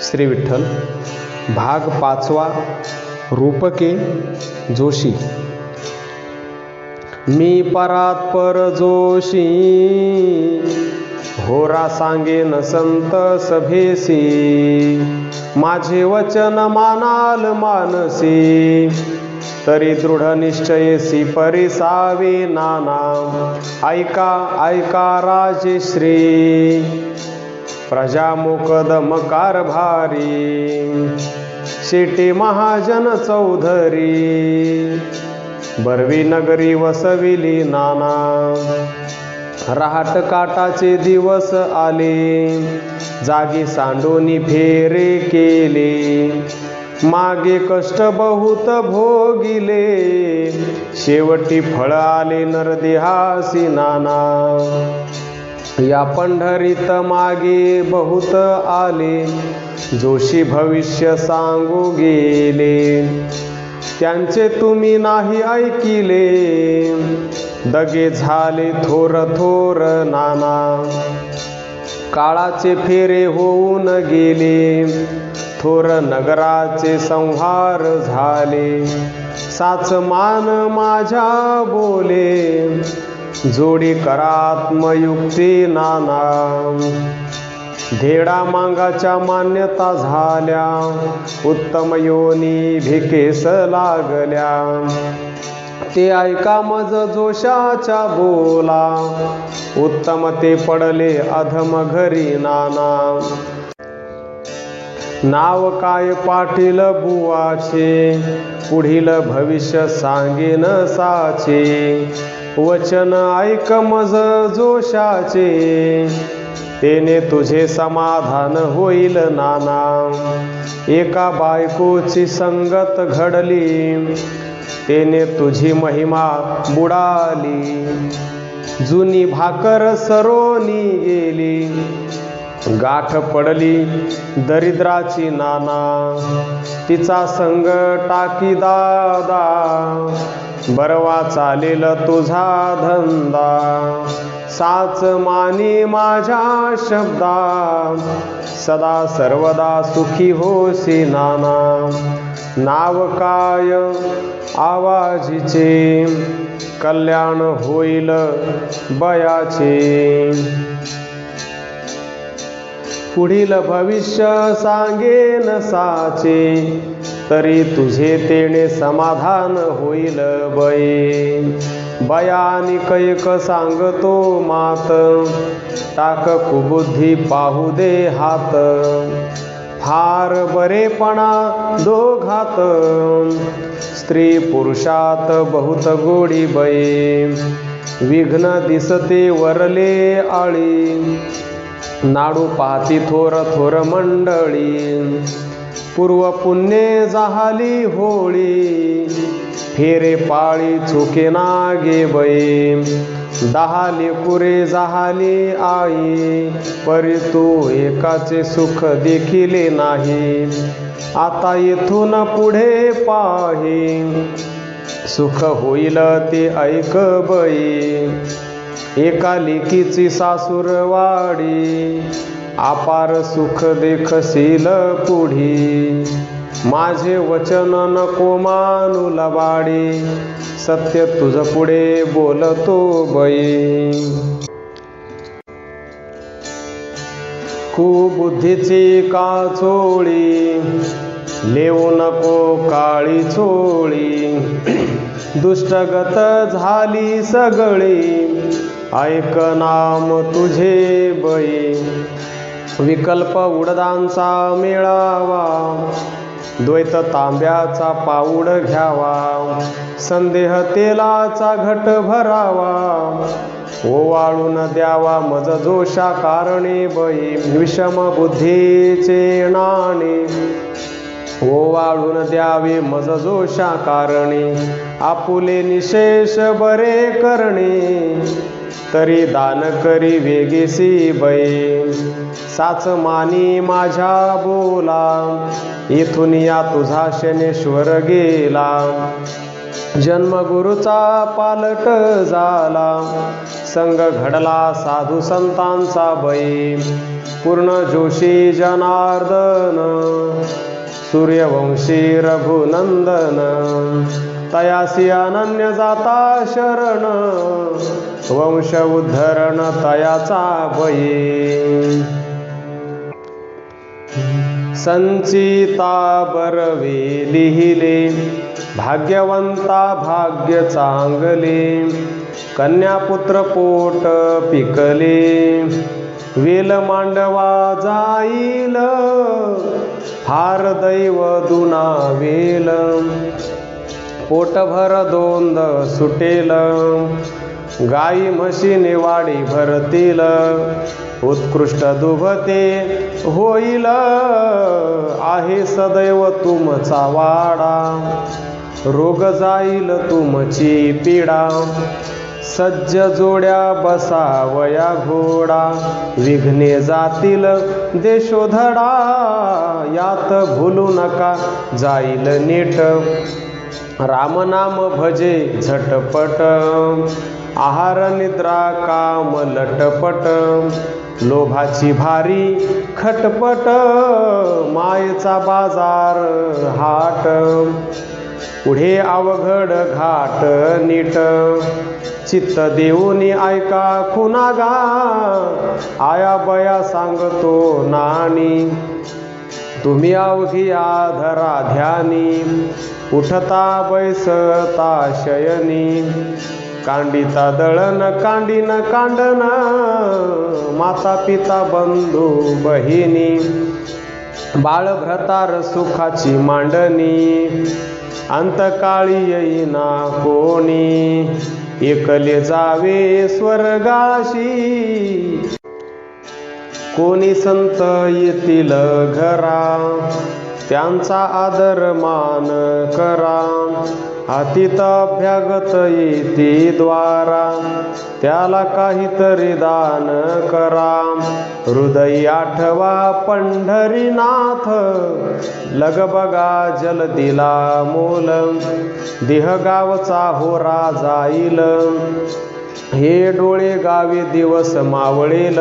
श्री विठ्ठल भाग 5वा रूपके जोशी। मी परात्पर जोशी होरा सांगेन संत सभेसी, माझे वचन मानाल मानसी, तरी दृढ निश्चयेसी परिसावे नाना। ऐका ऐका राजेश्री, प्रजा मोकदम कारभारी, शेटे महाजन चौधरी, बरवी नगरी वसविली नाना। रहाट काटाचे दिवस आले, जागी सांडोनी फेरे केले, मागे कष्ट बहुत भोगिले, शेवटी फळ आले नरदेहासी नाना। या पंढरीत मागे बहुत आले, जोशी भविष्य सांगू गेले, त्यांचे तुम्ही नाही ऐकिले, दगे झाले थोर थोर नाना। काळाचे फेरे होऊन गेले, थोर नगराचे संहार झाले, साच मान माझ्या बोले, जोडी करात्मयुक्ती नाना। धेडा मांगाच्या मान्यता झाल्या, उत्तम योनी भिकेस लागल्या, ते ऐका मज जोशाच्या बोला, उत्तम ते पडले अधम घरी नाना। नाव काय पाटील बुवाचे, पुढील भविष्य सांगेन साचे, वचन ऐक मज जोशाचे, तेने तुझे समाधान होईल नाना। एका बायकोची संगत घडली, तेने तुझी महिमा बुडाली, जुनी भाकर सरोनी गेली, गाठ पडली दरिद्राची नाना। तिचा संग टाकी दादा, बरवा चालेल तुझा धंदा, साच मानी माझ्या शब्दा, सदा सर्वदा सुखी होसी नाना। नाव काय आवाजीचे, कल्याण होईल बयाचे, पुढील भविष्य सांगेन साचे, तरी तुझे तेने समाधान होईल बये। बयानी कैक सांगतो मात, टाक कुबुद्धी पाहू दे हात, फार बरेपणा दोघात, स्त्री पुरुषात बहुत गोडी बये। विघ्न दिसते वरले आळी, नाडू पाहती थोर थोर मंडळी, पूर्व पुण्ये जाहली होळी, फेरे पाळी चुके नागे बये। 10 लेकुरे जाहली आई, परी तू एकाचे सुख देखिले नाही, आता येथून पुढे पाही, सुख होईल ते ऐक बई। एका लेकीची सासूरवाडी, अपार सुख देखशील पुढी, माझे वचन नको मानू लबाडी, सत्य तुझ पुढे बोलतो बई। कुबुद्धीची काचोळी, लेऊ नको काळी चोळी, दुष्टगत झाली सगळी, ऐक नाम तुझे बई। विकल्प उडदांचा मेळावा, द्वैत तांब्याचा पाऊड घ्यावा, संदेह तेलाचा घट भरावा, ओवाळून द्यावा मज जोशा कारणे बई। विषम बुद्धीचे नाणे, ओवाळून द्यावे मज जोशा कारणे, आपुले निशेष बरे करणे, तरी दान करी वेगेसी बये। साच मानी माझ्या बोला, इथून या तुझा शनेश्वर गेला, जन्म गुरुचा पालट झाला, संग घडला साधू संतांचा बई। पूर्ण जोशी जनार्दन सूर्यवंशी रघुनंदन तयासी अनन्य जाता शरण वंश उद्धरण तयाचा बये संचिता बरवे लिहिले भाग्यवंता भाग्य चांगले कन्यापुत्र पोट पिकले वेल मांडवा जाईल फार दैव दुना वेल पोटभर दोंद सुटेल गाई म्हशीने वाडी भरतील उत्कृष्ट दुभते होईल आहे सदैव तुमचा वाडा रोग जाईल तुमची पीडा सज्ज जोड्या बसावया घोडा विघ्ने जातील देशोधडा यात भूलू नका जाईल नीट रामनाम भजे झटपट आहार निद्रा काम लटपट लोभाची भारी खटपट मायेचा बाजार हाट पुढे अवघड घाट नीट चित्त देऊनी ऐका खुनागा आया बया सांगतो नानी तुम्ही अवघी आधरा ध्यानी उठता बैसता शयनी कांडिता दळण कांडीन कांडन माता पिता बंधू बहिणी बाळ भ्रतार सुखाची मांडणी अंतकाळी येईना कोणी एकले जावे स्वर्गाशी कोणी संत येतील घरा त्यांचा आदर मान करा अतीत अभ्यागत येती द्वारा त्याला काहीतरी दान करा हृदय आठवा पंढरीनाथ लगबगा जल दिला मोल देह गावचा होरा जाईल हे डोळे गावी दिवस मावळेल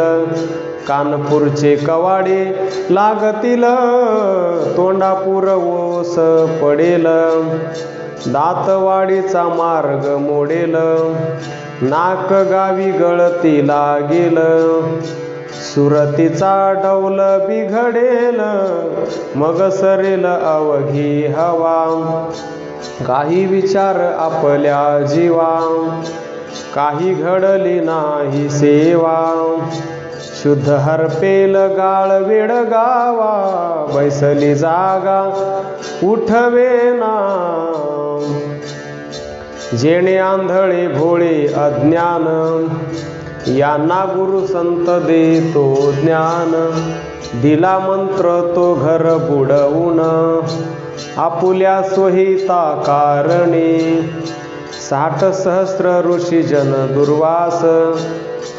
कानपूरचे कवाडे लागतील तोंडापूर ओस पडेल दातवाडीचा मार्ग मोडेल नाक गावी गळती लागेल सुरतीचा डौल बिघडेल मग सरेल अवघी हवा काही विचार आपल्या जीवा काही घडली नाही सेवा शुद्ध हरपेल गाळ वेड गावा बैसली जागा उठवेना जेणे आंधळे भोळे अज्ञान यांना गुरु संत देतो ज्ञान दिला मंत्र तो घर बुडवून आपुल्या स्वहिता कारणे 60 सहस्र ऋषी जन दुर्वास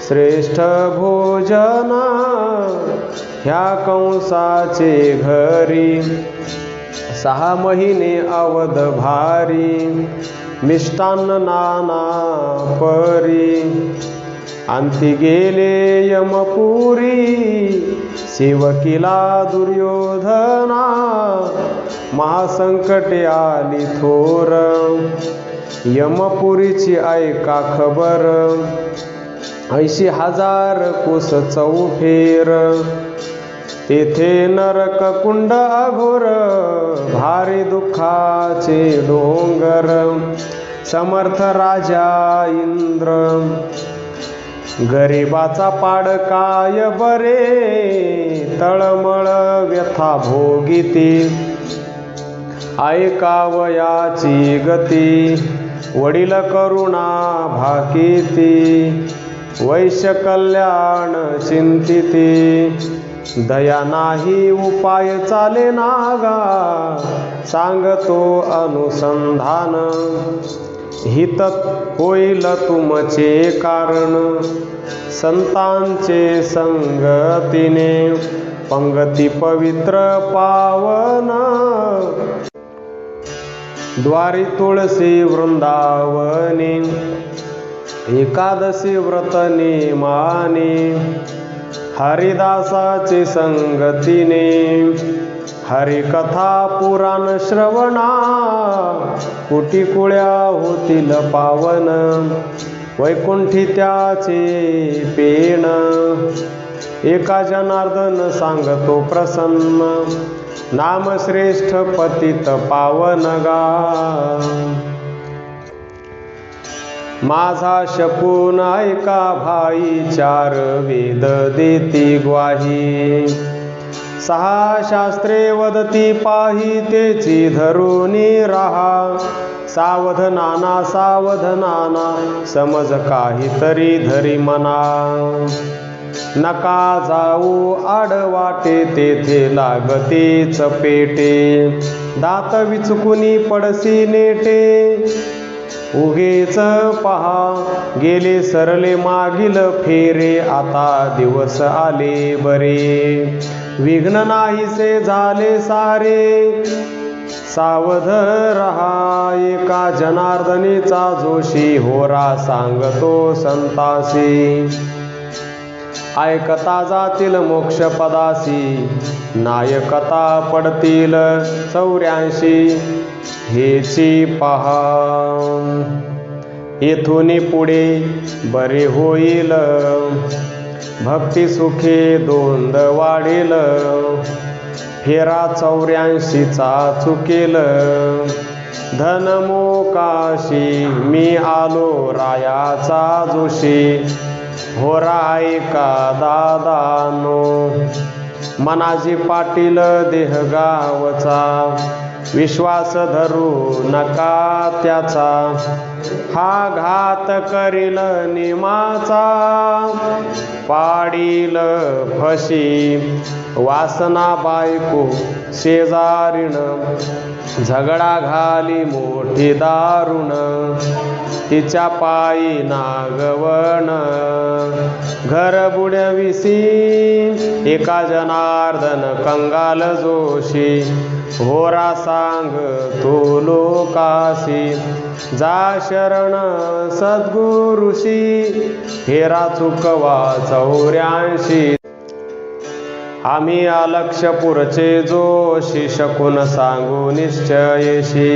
श्रेष्ठ भोजन ह्या कंसाचे घरी 6 महिने अवध भारी मिष्टान्न नाना परी अंती गेले यमपुरी सेवकीला दुर्योधना महासंकटे आली थोर यमपुरीची ऐका खबर 80,000 कोस चौफेर तेथे नरक कुंड अघोर भारी दुःखाचे डोंगर समर्थ राजा इंद्र गरिबाचा पाड काय बरे तळमळ व्यथा भोगिती ऐकावयाची गती वडील करुणा भाकिती वैश्य कल्याण चिंतिती दया नाही उपाय चाले नागा सांगतो अनुसंधान हित होईल तुमचे कारण संतांचे संगतीने पंगती पवित्र पावन द्वारी तुळसी वृंदावनी एकादशी व्रत नेमाने हरिदासाची संगतीने हरिकथा पुराण श्रवणा कोटी कुळ्या होतील पावन वैकुंठी त्याचे पेण एका जनार्दन सांगतो प्रसन्न नाम श्रेष्ठ पतित पावन गा माझा शपून ऐका भाई चार वेद देती ग्वाही सहा शास्त्रे वदती पाही तेची धरुनी राहा सावधानाना समज काहीतरी धरी मना नका जाऊ आडवाटे तेथे लागते चपेटे दात विचकुनी पडसी नेटे उगेच पहा गेले सरले मागील फेरे आता दिवस आले बरे विघ्न नाहीसे झाले सारे सावध रहा एका जनार्दनीचा जोशी होरा सांगतो संतासी ऐकता जातील मोक्षपदासी नायकता पडतील 84 हेची पहा येथून पुढे बरे होईल भक्ती सुखे दोंद वाढेल फेरा 84चा चुकेल धन मोकाशी मी आलो रायाचा जोशी होरा ऐका दादानो मनाजी पाटील देहगावचा विश्वास धरू नका त्याचा हा घात करील निमाचा पाडील फशी वासना बायको शेजारीण झगडा घाली मोठी दारुण तिच्या पायी नागवण घर बुडविसी एका जनार्दन कंगाल जोशी होरा सांग तो लोकासी जा शरण सद्गुरुशी फेरा चुकवा 84 आम्ही अलक्षपूरचे जोशी शकून सांगू निश्चयशी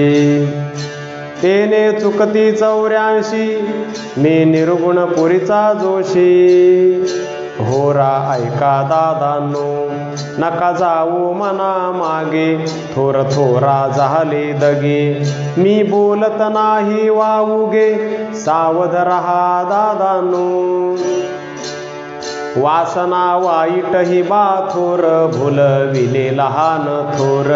तेने चुकती 84 मी निर्गुणपुरीचा जोशी होरा ऐका दादांनो नका जाऊ मना मागे थोर थोरा झाले दगे मी बोलत नाही वाऊगे सावध रहा दादांनो वासना वाईट ही बाथोर भुलविले लहान थोर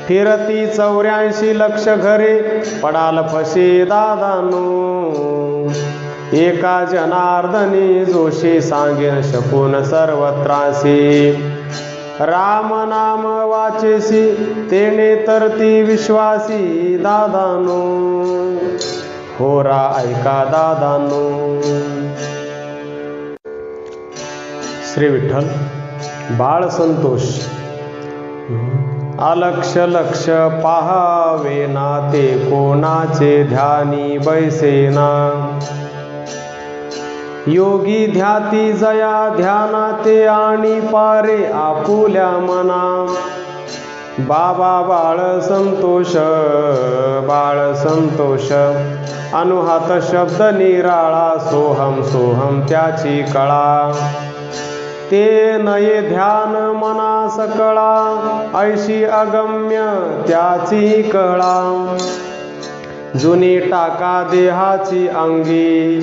फिरती 84 लक्ष घरे पडाल फसे दादानो एका जनार्दनी जोशी सांगेन शकून सर्वत्रासी राम नाम वाचेसी तेने तरती विश्वासी दादानो होरा ऐका दादानो श्री विठ्ठल बाळ संतोष अलक्ष लक्ष पाहावे ना ते कोणाचे ध्यानी बैसेना योगी ध्याती जया ध्यानाते आणि पारे आपुल्या मना बाबा बाळ संतोष अनुहात शब्द निराळा सोहम सोहम त्याची कळा ते नये ध्यान मना सकळा ऐशी अगम्य त्याची कळा जुनी टाका देहाची अंगी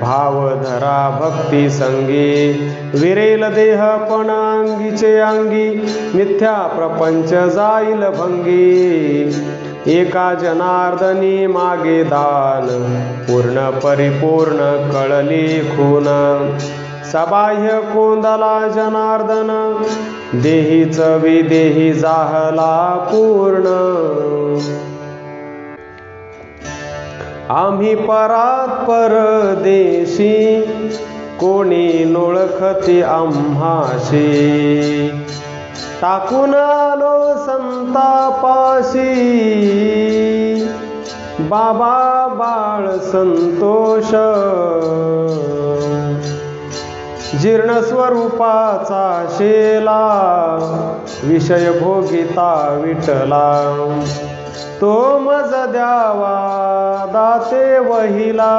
भाव धरा भक्ती संगी विरेल देह पण अंगीचे अंगी मिथ्या प्रपंच जाईल भंगी एका जनार्दनी मागे दान पूर्ण परिपूर्ण कळली खून सबाह्य कोंदला जनार्दन देहीच विदेही जाहला पूर्ण आम्ही परात परदेशी कोणी नोळखती आम्हाशी टाकून आलो संतापाशी बाबा बाळ संतोष जीर्ण स्वरूपाचा शेला विषय भोगिता विठला तो मज द्यावा दाते वहिला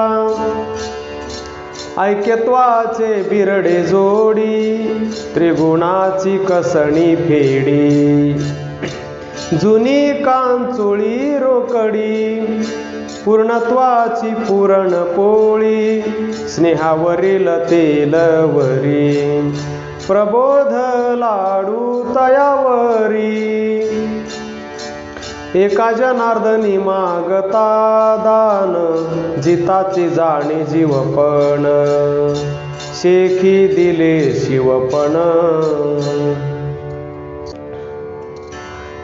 ऐक्यत्वाचे बिरडे जोडी त्रिगुणाची कसणी फेडी जुनी कांचोळी रोकडी पूर्णत्वाची पुरणपोळी स्नेहावरील तेलवरी प्रबोध लाडू तयावरी एका जनार्दनी मागता दान जिताची जाणे जीवपण शेखी दिले शिवपण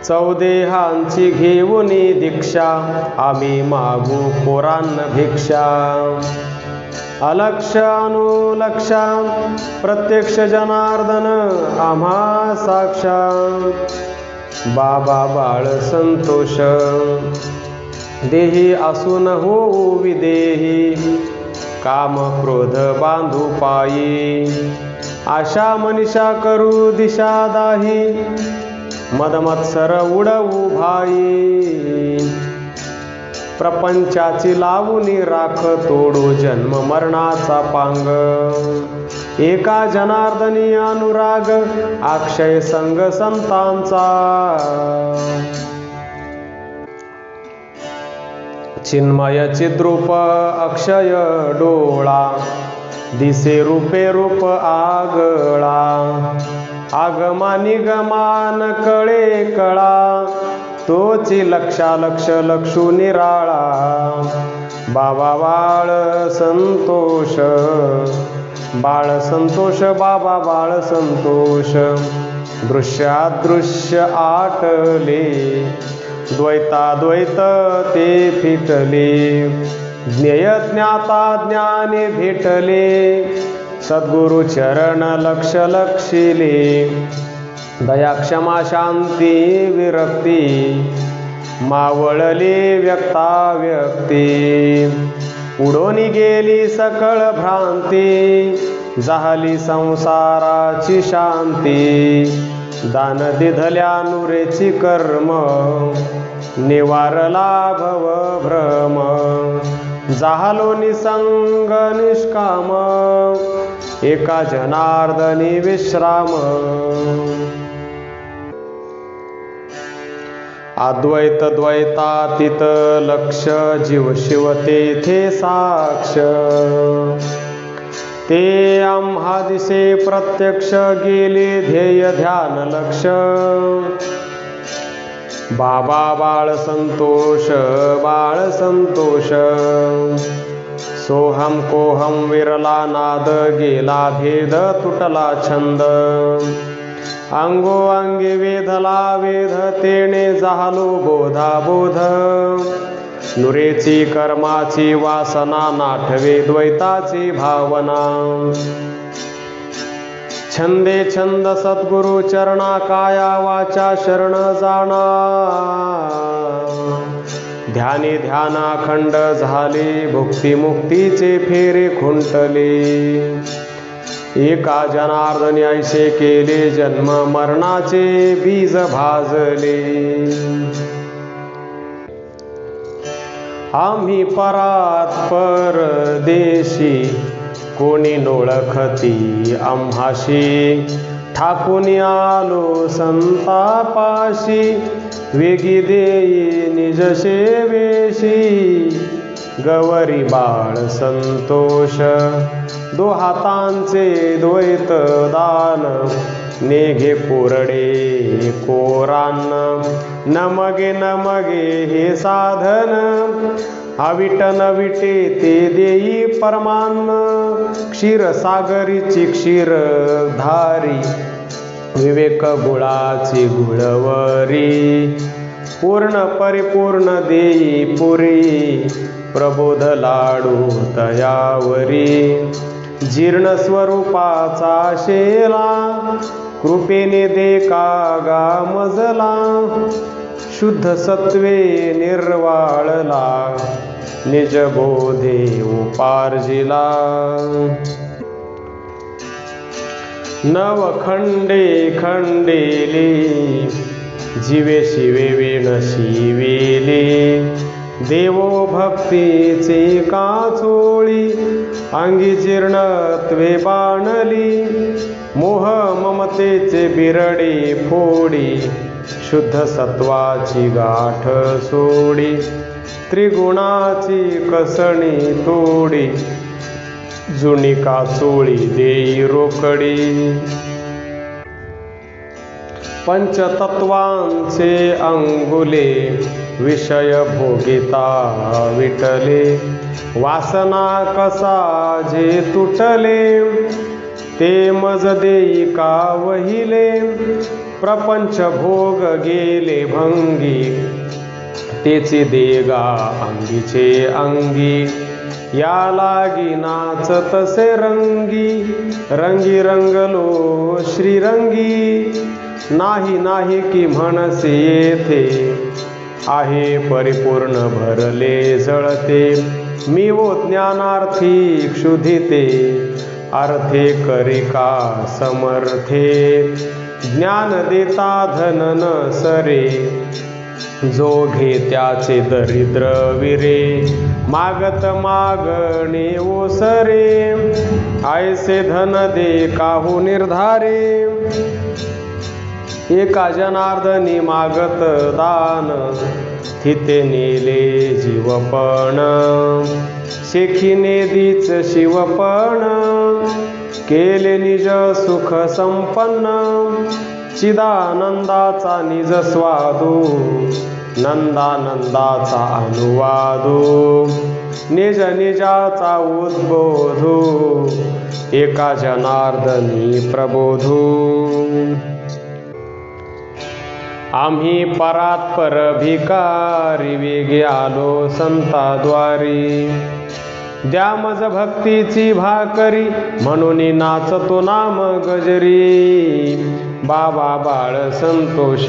चौदेहांची घेऊनी दीक्षा आम्ही मागू पोरांना भिक्षा अलक्ष अनुलक्षा प्रत्यक्ष जनार्दन आम्हा साक्षात बाबा बाळ संतोष देही असून होऊ विदेही काम क्रोध बांधू पायी आशा मनीषा करू दिशा दाही मदमत्सर उडवू भाई प्रपंचाची लावूनी राख तोडू जन्म मरणाचा पांग एका जनार्दनी अनुराग अक्षय संग संतांचा चिन्मय चिद्रूप अक्षय डोळा दिसे रूपे रूप आगळा आगमा निगमान कळे कळा तोची लक्षा लक्ष लक्षू निराळा बाबा बाळ संतोष बाबा बाळ संतोष दृश्यादृश्य आटले द्वैताद्वैत ते फिटले ज्ञेय ज्ञाता ज्ञाने भेटले सद्गुरु चरण लक्ष लक्षिले दया क्षमा शांती विरक्ती मावळले व्यक्ता व्यक्ती उडोनी गेली सकळ भ्रांती झाली संसाराची शांती दान दिधल्या नुरेची कर्म निवारला भव भ्रम झालो निसंग निष्काम एका जनार्दनी विश्राम अद्वैत द्वैतातीत लक्ष जीव शिव तेथे साक्ष ते आम्हा दिसे प्रत्यक्ष गेले ध्येय ध्यान लक्ष बाबा बाळ संतोष सोहम कोहम विरला नाद गेला भेद तुटला छंद अंगो अंगी वेधला वेध तेणे झालो बोधा बोध नुरेची कर्माची वासना नाठवे द्वैताची भावना छंदे छंद सद्गुरु चरणा काया वाचा शरण जाणा ध्यानी ध्यानाखंड झाले भुक्ती मुक्तीचे फेरे खुंटले एका जनार्दनी ऐसे केले जन्म मरणाचे बीज भाजले आम्ही परात परदेशी कोणी नोळखती आम्हाशी ठाकून आलो संतापाशी वेगी देई निज सेवेशी गवरी बाळ संतोष दो हातांचे द्वैत दान नेघे कोरडे कोरान नमगे नमगे हे साधन अविट नविटे ते देई परमान क्षीरसागरीची क्षीरधारी विवेक गुळाची गुळवरी पूर्ण परिपूर्ण देई पुरी प्रबोध लाडू तयावरी जीर्ण स्वरूपाचा शेला कृपेने दे कागा मजला शुद्ध सत्वे निर्वाळला निज बोधे उपार्जिला नवखंडे खंडेले जीवे शिवे विण शिवेले देवो भक्तीचे काचोळी अंगी जीर्णत्वे बाणली मोह ममतेचे बिरडे फोडी शुद्ध सत्वाची गाठ सोडी त्रिगुणाची कसणी तोडी जुनी काचोळी देई रोकडी पंचतत्वांचे अंगुले विषय भोगिता विटले वासना कसा जे तुटले ते मज देई का वहिले प्रपंच भोग गेले भंगी तेचे देगा अंगीचे अंगी या लागी नाच तसे रंगी रंगी रंगलो श्रीरंगी नाही नाही की म्हणसे येथे आहे परिपूर्ण भरले जळते मी वो ज्ञानार्थी क्षुधिते अर्थे करिका समर्थे ज्ञान देता धन न सरे जो घे त्याचे दरिद्र विरे मागत मागणे ओसरे आयसे धन दे काहू निर्धारे एका जनार्दनी मागत दान थिते नेले जीवपण शेखीने दीच शिवपण केले निज सुख संपन्न चिदानंदाचा निज स्वादू नंदानंदाचा अनुवादू निज निजाचा उद्बोधू एका जनार्दनी प्रबोधू आम्ही परात्पर भिकारी वेगे आलो संताद्वारी द्या मज भक्तीची भाकरी म्हणून नाचतो नाम गजरी बाबा बाळ संतोष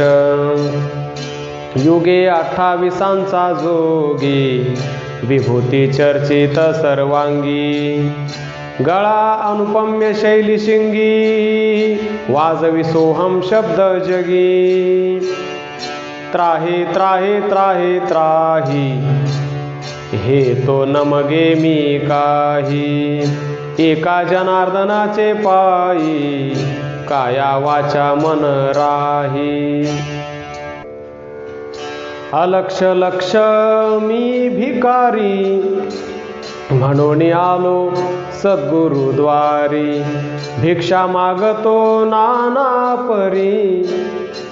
युगे 28 जोगी विभूती चर्चित सर्वांगी गळा अनुपम्य शैली शिंगी वाजवी सोहम शब्द जगी त्राहे त्राहे त्राहे त्राही हे तो नमगे मी काही एका जनार्दनाचे पायी काया वाचा मन राही अलक्ष लक्ष मी भिकारी म्हणून आलो सद्गुरुद्वारी भिक्षा मागतो नाना परी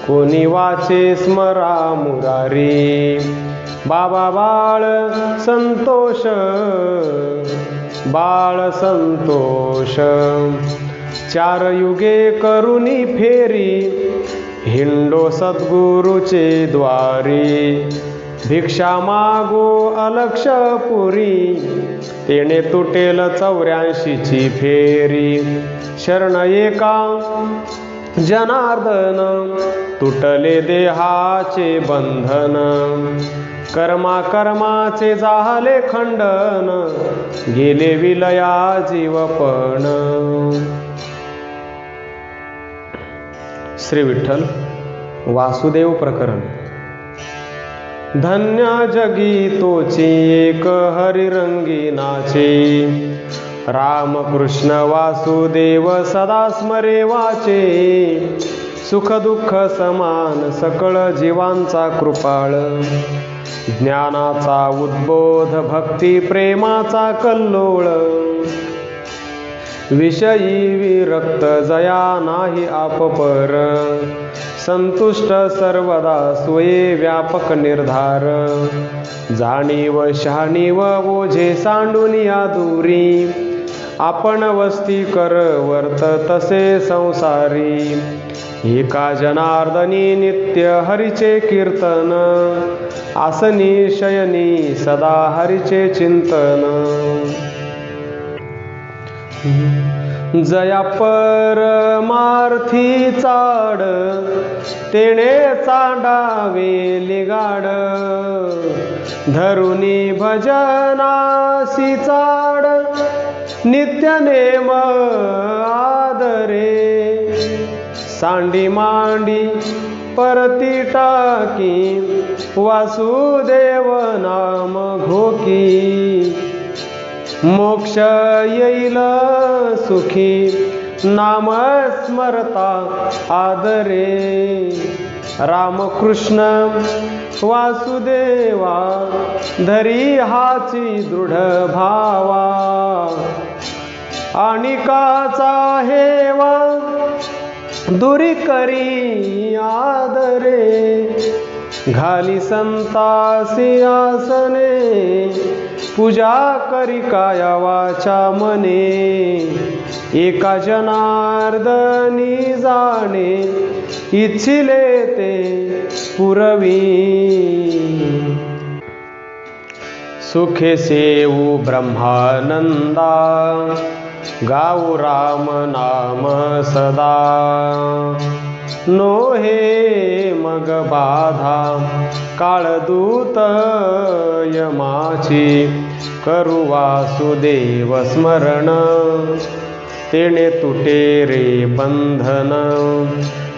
कोणी वाचे स्मरा मुरारी बाबा बाळ संतोष बाळ संतोष 4 युगे करुनी फेरी हिंडो सद्गुरुचे द्वारी भिक्षा मागो अलक्ष पुरी तेने तुटेल 84ची फेरी शरण एका जनार्दन तुटले देहाचे बंधन कर्मा कर्माचे झाले खंडन गेले विलया जीवपण श्री विठ्ठल वासुदेव प्रकरण धन्य जगी तोची एक हरिरंगी नाचे राम कृष्ण वासुदेव सदा स्मरे वाचे सुख दुःख समान सकळ जीवांचा कृपाळ ज्ञानाचा उद्बोध भक्ती प्रेमाचा कल्लोळ विषयी विरक्त जया नाही आपपर संतुष्ट सर्वदा स्वये व्यापक निर्धार जाणीव शहाणीव ओझे सांडून या दूरी आपण वस्ती कर वर्त तसे संसारी एका जनार्दनी नित्य हरीचे कीर्तन आसनी शयनी सदा हरीचे चिंतन जया परमार्थी चाड तेणे चांडावे लिगाड धरुनी भजनासी चाड नित्य नेम आदरे सांडी मांडी परती टाकी वासुदेव नाम घोकी मोक्ष येईल सुखी नाम स्मरता आदरे रामकृष्ण वासुदेवा धरी हाची दृढ भावा आणिकाचा हेवा दुरी करी आदरे घाली संतासी आसने पूजा करी काया वाचा मने एका जनार्दनी जाणे इच्छिले ते पुरवी सुखे सेवू ब्रह्मानंदा गाऊ राम नाम सदा नो हे मग बाधा काळदूत यमाची करू वासुदेव स्मरण तेणे तुटे रे बंधन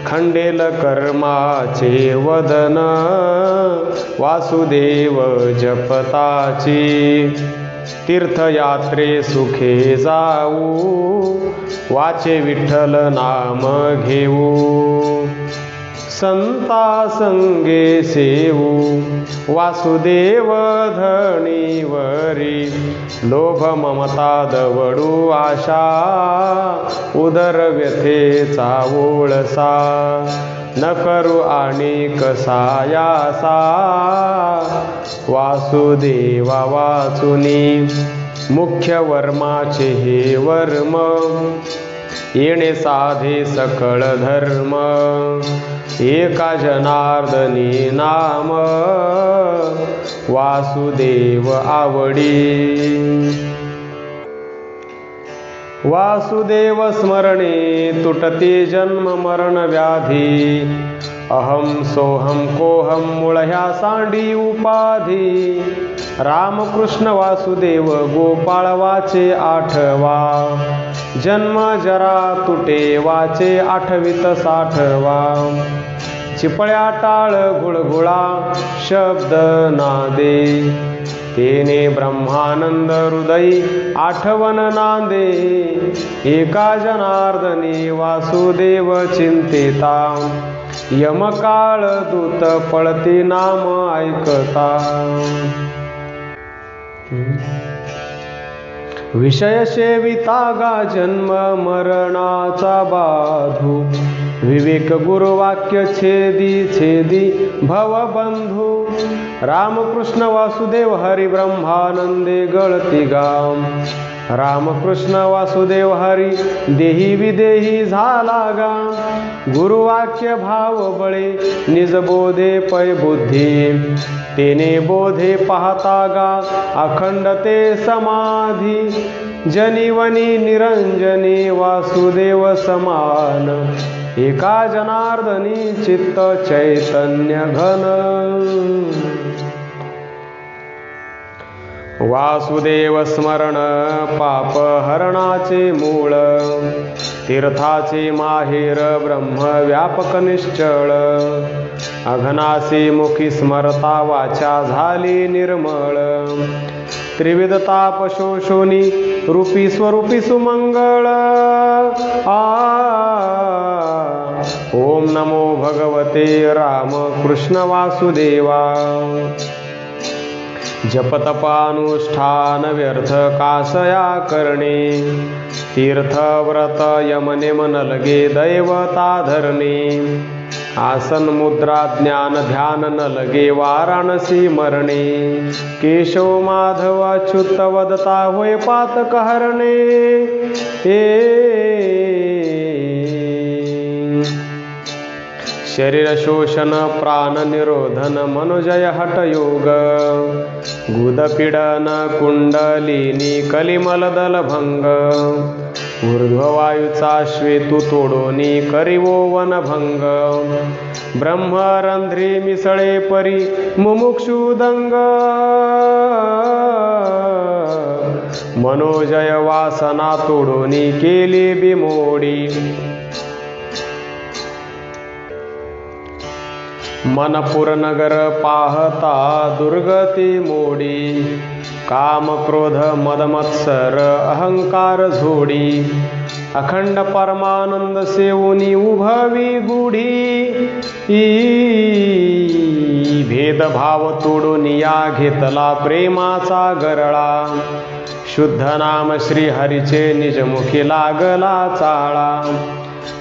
खंडेल कर्माचे वदन वासुदेव जपताची तीर्थयात्रे सुखे जाऊ वाचे विठ्ठल नाम घेऊ संता संगे सेवू वासुदेव धणीवरी लोभ ममता दवडू आशा उदर व्यथेचा ओळसा न करू आणि कसायासा वासुदेवा वाचुनी मुख्य वर्माचे हे वर्म येणे साधे सकळ धर्म एका जनार्दनी नाम वासुदेव आवडी वासुदेव स्मरणे तुटते जन्म मरण व्याधी अहम सोहम कोहम मूळ ह्या सांडी उपाधी रामकृष्ण वासुदेव गोपाळ वाचे आठवा जन्म जरा तुटे वाचे आठवीत साठवा चिपळ्या टाळ गुळगुळा शब्द नादे तेने ब्रह्मानंद हृदयी आठवण नांदे एका जनार्दनी वासुदेव चिंतेता यमकाळ दूत पळते नाम ऐकता विषय सेविता गा जन्म मरणाचा बाधू विवेक गुरुवाक्य छेदी छेदी भवबंधू रामकृष्ण वासुदेव हरी ब्रह्मानंदे गळती गाम रामकृष्ण वासुदेव हरी देही विदेही झाला गा गुरुवाक्य भाव बळे निजबोधे पै बुद्धी तेने बोधे पाहता गा अखंडते समाधी जनिवनी निरंजनी वासुदेव समान एका जनार्दनी चित्त चैतन्य घन वासुदेव स्मरण पाप हरणाचे मूळ तीर्थाचे माहेर ब्रह्म व्यापक निश्चळ अघनासी मुखी स्मरता वाचा झाली निर्मळ त्रिविध ताप शोषोनी रूपी स्वरूपी सुमंगळ ओम नमो भगवते राम कृष्ण वासुदेवा जपतपानुष्ठान व्यर्थ कासया करणे तीर्थ व्रत यमनेम न लगे दैवता धरणे आसन मुद्रा ज्ञान ध्यान न लगे वाराणसी मरणे केशव माधव अच्युत वदता होय पातक हरणे शरीर शोषण प्राण निरोधन मनोजय हठ योग गुदपीडन कुंडलिनी कलिमल दल भंग ऊर्ध्ववायूचा श्वेतू तोडोनी करिवो वनभंग ब्रह्मरंध्री मिसळे परी मुमुक्षु दंग मनोजय वासना तोडोनी केली बिमोडी मनपुरनगर पाहता दुर्गती मोडी, काम क्रोध मदमत्सर अहंकार झोडी, अखंड परमानंद सेवुनी उभवी गुढी, भेदभाव तोडून या घेतला प्रेमाचा गरळा, शुद्ध नाम श्री हरीचे निजमुखी लागला चाळा,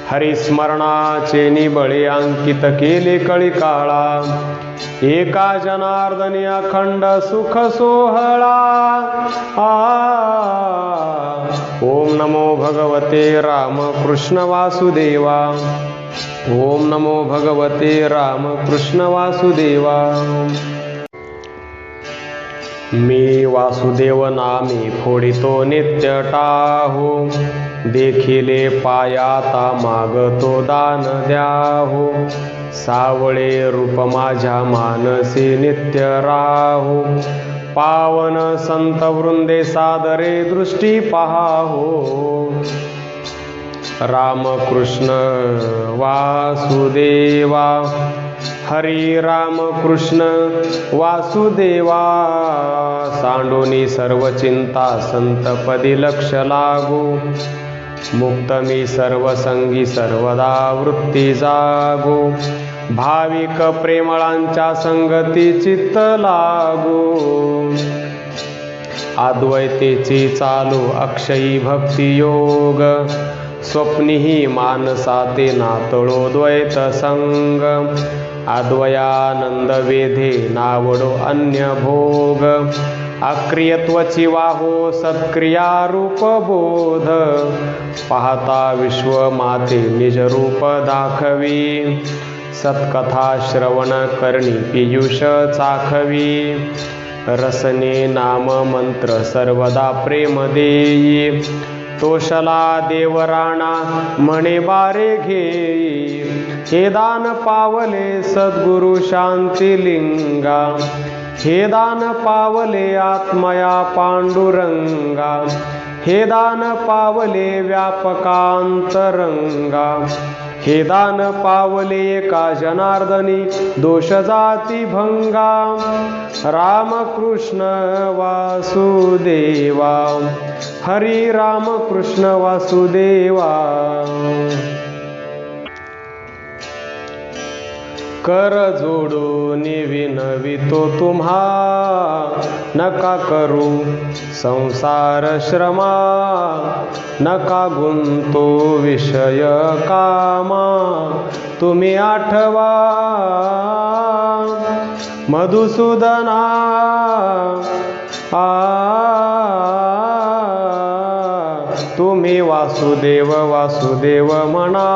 हरिस्मरणाचे निबळे अंकित केले कळी काळा, एका जनार्दनी अखंड सुख सोहळा, ओम नमो भगवते राम कृष्ण वासुदेवा, ओम नमो भगवते राम कृष्ण वासुदेवा। मी वासुदेव नामी फोडितो नित्य टाहो, देखिले पायाता मागतो दान द्याहो, सावळे रूप माझ्या मानसी नित्य राहो, पावन संत वृंदे सादरे दृष्टी पहाहो, राम कृष्ण वासुदेवा, हरी राम कृष्ण वासुदेवा, सांडोनी सर्व चिंता संतपदी लक्ष लागू, मुक्त मी सर्व संगी सर्वदा वृत्ती जागो, भाविक प्रेमळांच्या संगती चित्त लागो, अद्वैतेची चालू अक्षयी भक्ती योग, स्वप्नीही मानसाते नातळो द्वैत संग, अद्वयानंद वेधे नावडो अन्य भोग, अक्रियत्वची वाहो सत्क्रिया रूप बोध, पाहता विश्व माते निज रूप दाखवी, सत्कथा श्रवण करणी पियुष चाखवी, रसने नाम मंत्र सर्वदा प्रेम देई, तोषला देवराणा म्हणे बारे घेई, हे दान पावले सद्गुरु शांतिलिंगा, हे दान पावले आत्मया पांडुरंगा, हे दान पावले व्यापकांतरंगा, हे दान पावले एका जनार्दनी दोष जाती भंगा, राम कृष्ण वासुदेवा, हरी राम कृष्ण वासुदेवा। कर जोडून विनवितो तुम्हा, नका करू संसार श्रमा, नका गुंतो विषय कामा, तुम्ही आठवा मधुसूदना, तुम्ही वासुदेव वासुदेव म्हणा,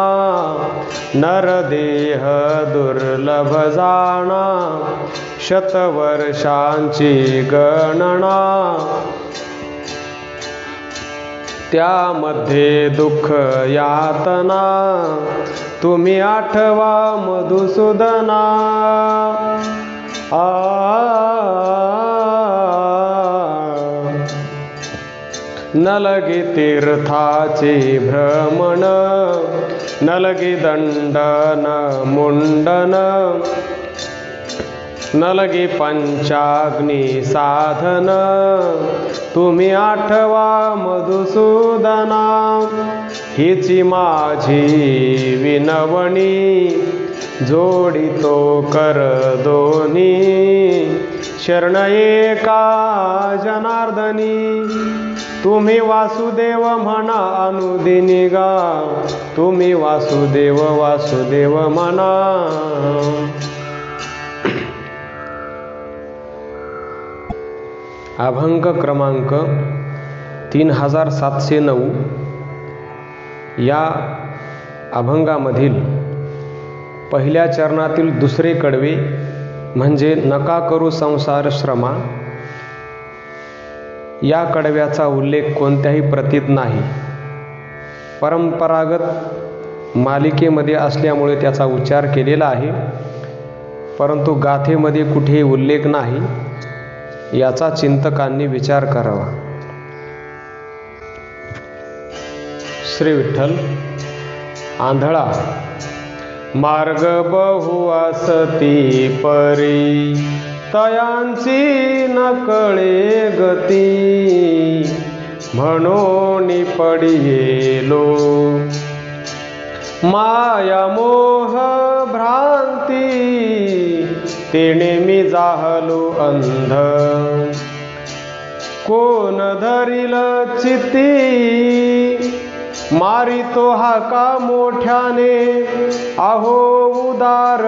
नरदेह दुर्लभ जाणा, शतवर्षांची गणना, त्यामध्ये दुःख यातना, तुम्ही आठवा मधुसूदना, न लगे तीर्थाचे भ्रमण, न लगे दंडन मुंडन, न लगे पंचाग्नी साधन, तुम्ही आठवा मधुसूदना, हिची माझी विनवणी, जोडितो कर दोन्ही, शरण एका जनार्दनी, तुम्ही वासुदेव म्हणा अनुदिनी गा, तुम्ही वासुदेव वासुदेव म्हणा। अभंग क्रमांक 3709 या अभंगामधील पहिल्या चरणातील दुसरे कडवे म्हणजे नका करू संसार श्रमा, या कडव्याचा उल्लेख कोणत्याही प्रतीत नाही। परंपरागत मालिकेमध्ये असल्यामुळे त्याचा उच्चार केलेला आहे, परंतु गाथेमध्ये कुठेही उल्लेख नाही, याचा चिंतकांनी विचार करावा। श्री विठ्ठल आंधळा मार्ग बहु असती परी, तयांची न कळे गती, म्हणून पडियेलो माया मोह भ्रांती, तेणे मी जाहलो अंध, कोण धरिल चित्ती, मारितो हाका मोठ्याने, अहो उदार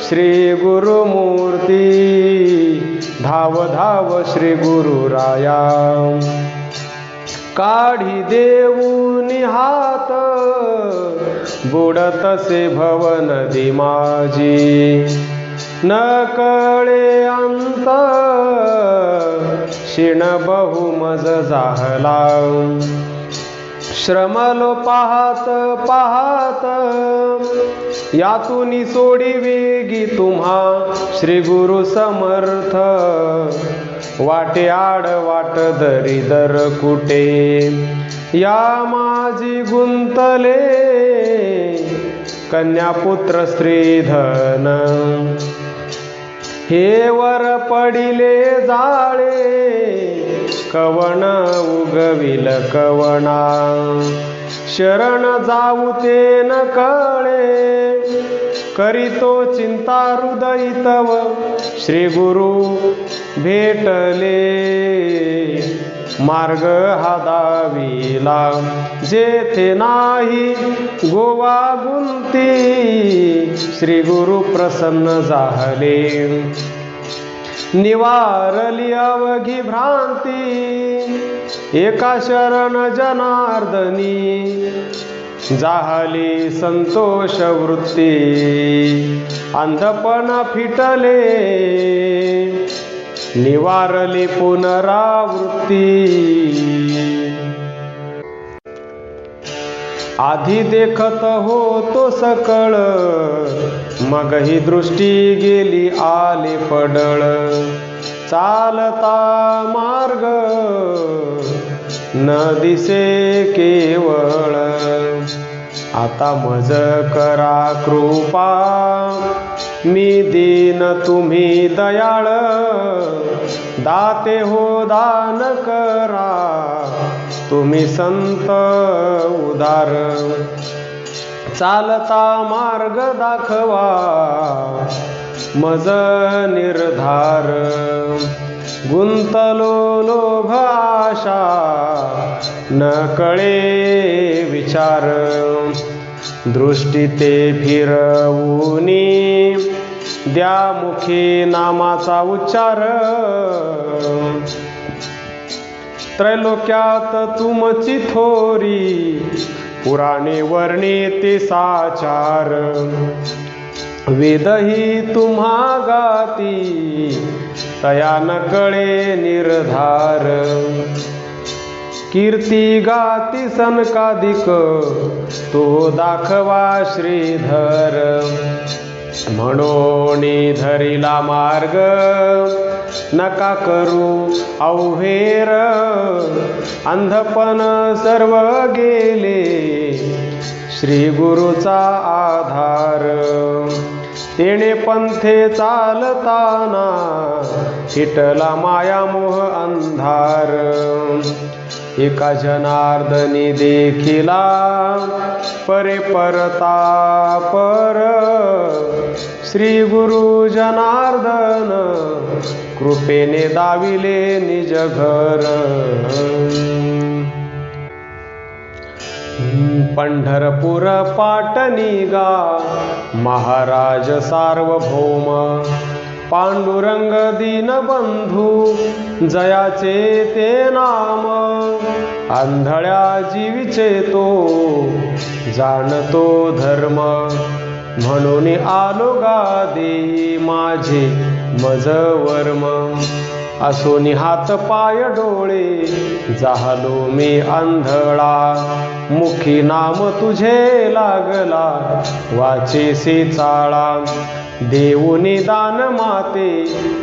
श्री गुरुमूर्ती, धाव धाव श्री गुरुराया, काढी देऊनी हात, बुडतसे भव नदी माझी, न कळे अंत, क्षीण बहु मज जाहला, श्रमलो पाहत पाहत, यातून सोडी वेगी तुम्हा श्री गुरु समर्थ, वाटे आड वाट दरिदर कुटे, या माझी गुंतले, कन्यापुत्र श्रीधन, हे वर पडिले जाळे, कवण उगविल कवणा, शरण जाऊ ते न कळे, करीतो चिंता हृदयी तव, श्री गुरु भेटले, मार्ग हा दाविला, जेथे नाही गोवा गुंती, श्री गुरु प्रसन्न झाले, निवारली अवघी भ्रांती, एका शरण जनार्दनी, जाहली संतोष वृत्ती, अंधपण फिटले, निवारली पुनरावृत्ती, आधी देखत होतो सकळ, मग ही दृष्टी गेली आले पडळ, चालता मार्ग न दिसे केवळ, आता मज करा कृपा, मी दीन तुम्ही दयाळ, दाते हो दान करा, तुम्ही संत उदार, चालता मार्ग दाखवा, मज निर्धार, गुंतलो लोभ आशा, न कळे विचार, दृष्टी ते फिरवूनी, द्या मुखी नामाचा उच्चार, त्रैलोक्यात तुमची थोरी, पुराणे वर्णिते साचार, वेदही तुम्हा गाती, तया न कळे निर्धार, कीर्ती गाती सनकादिक, तो दाखवा श्रीधर, म्हणून धरिला मार्ग, नका करू अवहेर, अंधपण सर्व गेले, श्री गुरुचा आधार, तेणे पंथे चालताना, फिटला माया मोह अंधार, एका जनार्दनी देखिला, परे परता पर, श्री गुरु जनार्दन, कृपेने दाविले निज घर, पंढरपूर पाटणी गा, महाराज सार्वभौम, पांडुरंग दीनबंधू, जयाचे ते नाम, आंधळ्या जीवीचे तो, जाणतो धर्म, म्हणून आलो गादी, माझे मज वर्म, असोनी हात पाय डोळे, जाहलो मी आंधळा, मुखी नाम तुझे लागला, वाचेसी चाळा, देऊनी दान माते,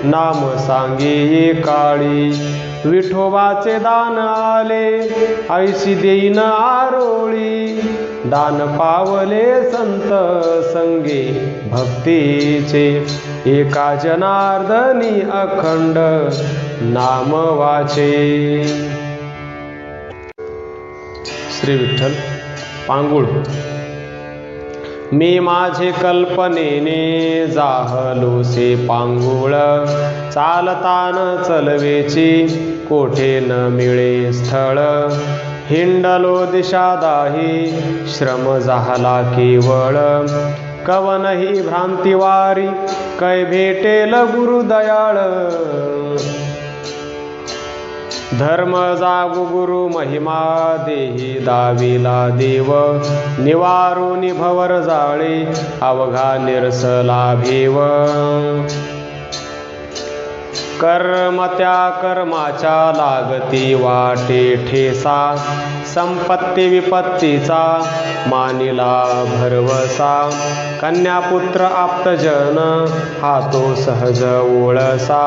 नाम सांगे काळी, विठोबाचे दान आले, ऐशी देईन आरोळी, दान पावले संत संगे भक्तीचे, एका जनार्दनी अखंड नाम वाचे. श्री विठ्ठल. पांगुळ. मी माझे कल्पनेने जाहलोसे पांगुळ, चालतान चलवेची कोठे न मिळे स्थळ. हिंडलो दिशा दाही श्रम झाला केवळ, कवनही भ्रांतिवारी कै भेटेल गुरुदयाळ. धर्म जागु गुरु महिमा देही दाविला देव, निवारुनी भवर जाळे अवघा निरसला भेव. कर्म त्या कर्माच्या लागती वाटे ठेसा, संपत्ती विपत्तीचा मानिला भरवसा. कन्यापुत्र आप्तजन हा तो सहज ओळसा,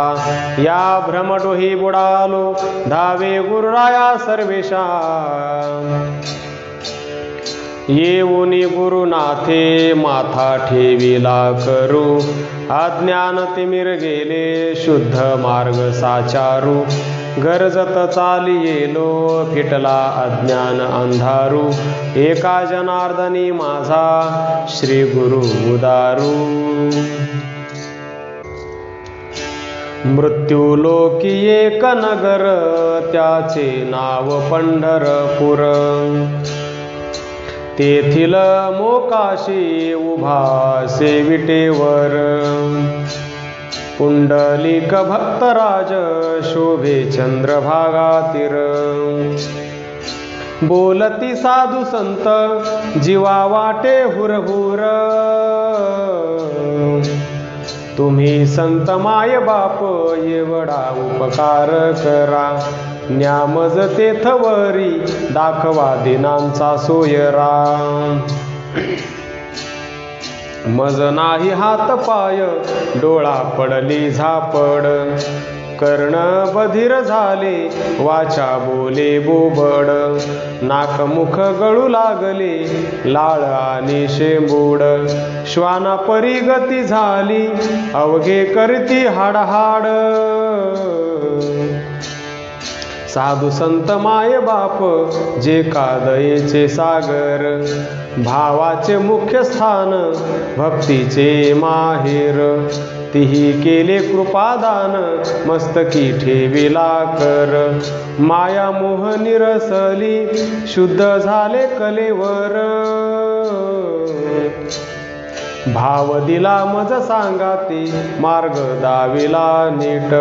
या भ्रमडोही बुडालो धावे गुरुराया सर्वेशा. येऊनी गुरुनाथे माथा ठेविला करू, अज्ञान तिमिर गेले शुद्ध मार्ग साचारू. गरजत चाली येलो फिटला अज्ञान अंधारू, एका जनार्दनी माझा श्री गुरु उदारू. मृत्यूलोकी एक नगर त्याचे नाव पंढरपूर, तेथील मोकाशी उभा सेविटेवर. पुंडलिक भक्तराज शोभे चंद्रभागातीर, बोलती साधू संत जीवा वाटे हुरहुर. तुम्ही संत माय बाप एवढा उपकार करा, न्यामज तेथवरी दाखवा दिनांचा सोयरा. मज नाही हात पाय डोळा पडली झापड, कर्ण बधिर झाले वाचा बोले बोबड. नाक मुख गळू लागले लाळ आणि शेंबूड, श्वाना परी गती झाली अवघे करती हाडहाड. साधू संत माय बाप जे कादयेचे सागर, भावाचे मुख्य स्थान भक्तीचे माहेर. तिही केले कृपादान मस्तकी ठेविला कर, माया मोह निरसली शुद्ध झाले कलेवर. भाव दिला मज सांगाती मार्ग दाविला नीट,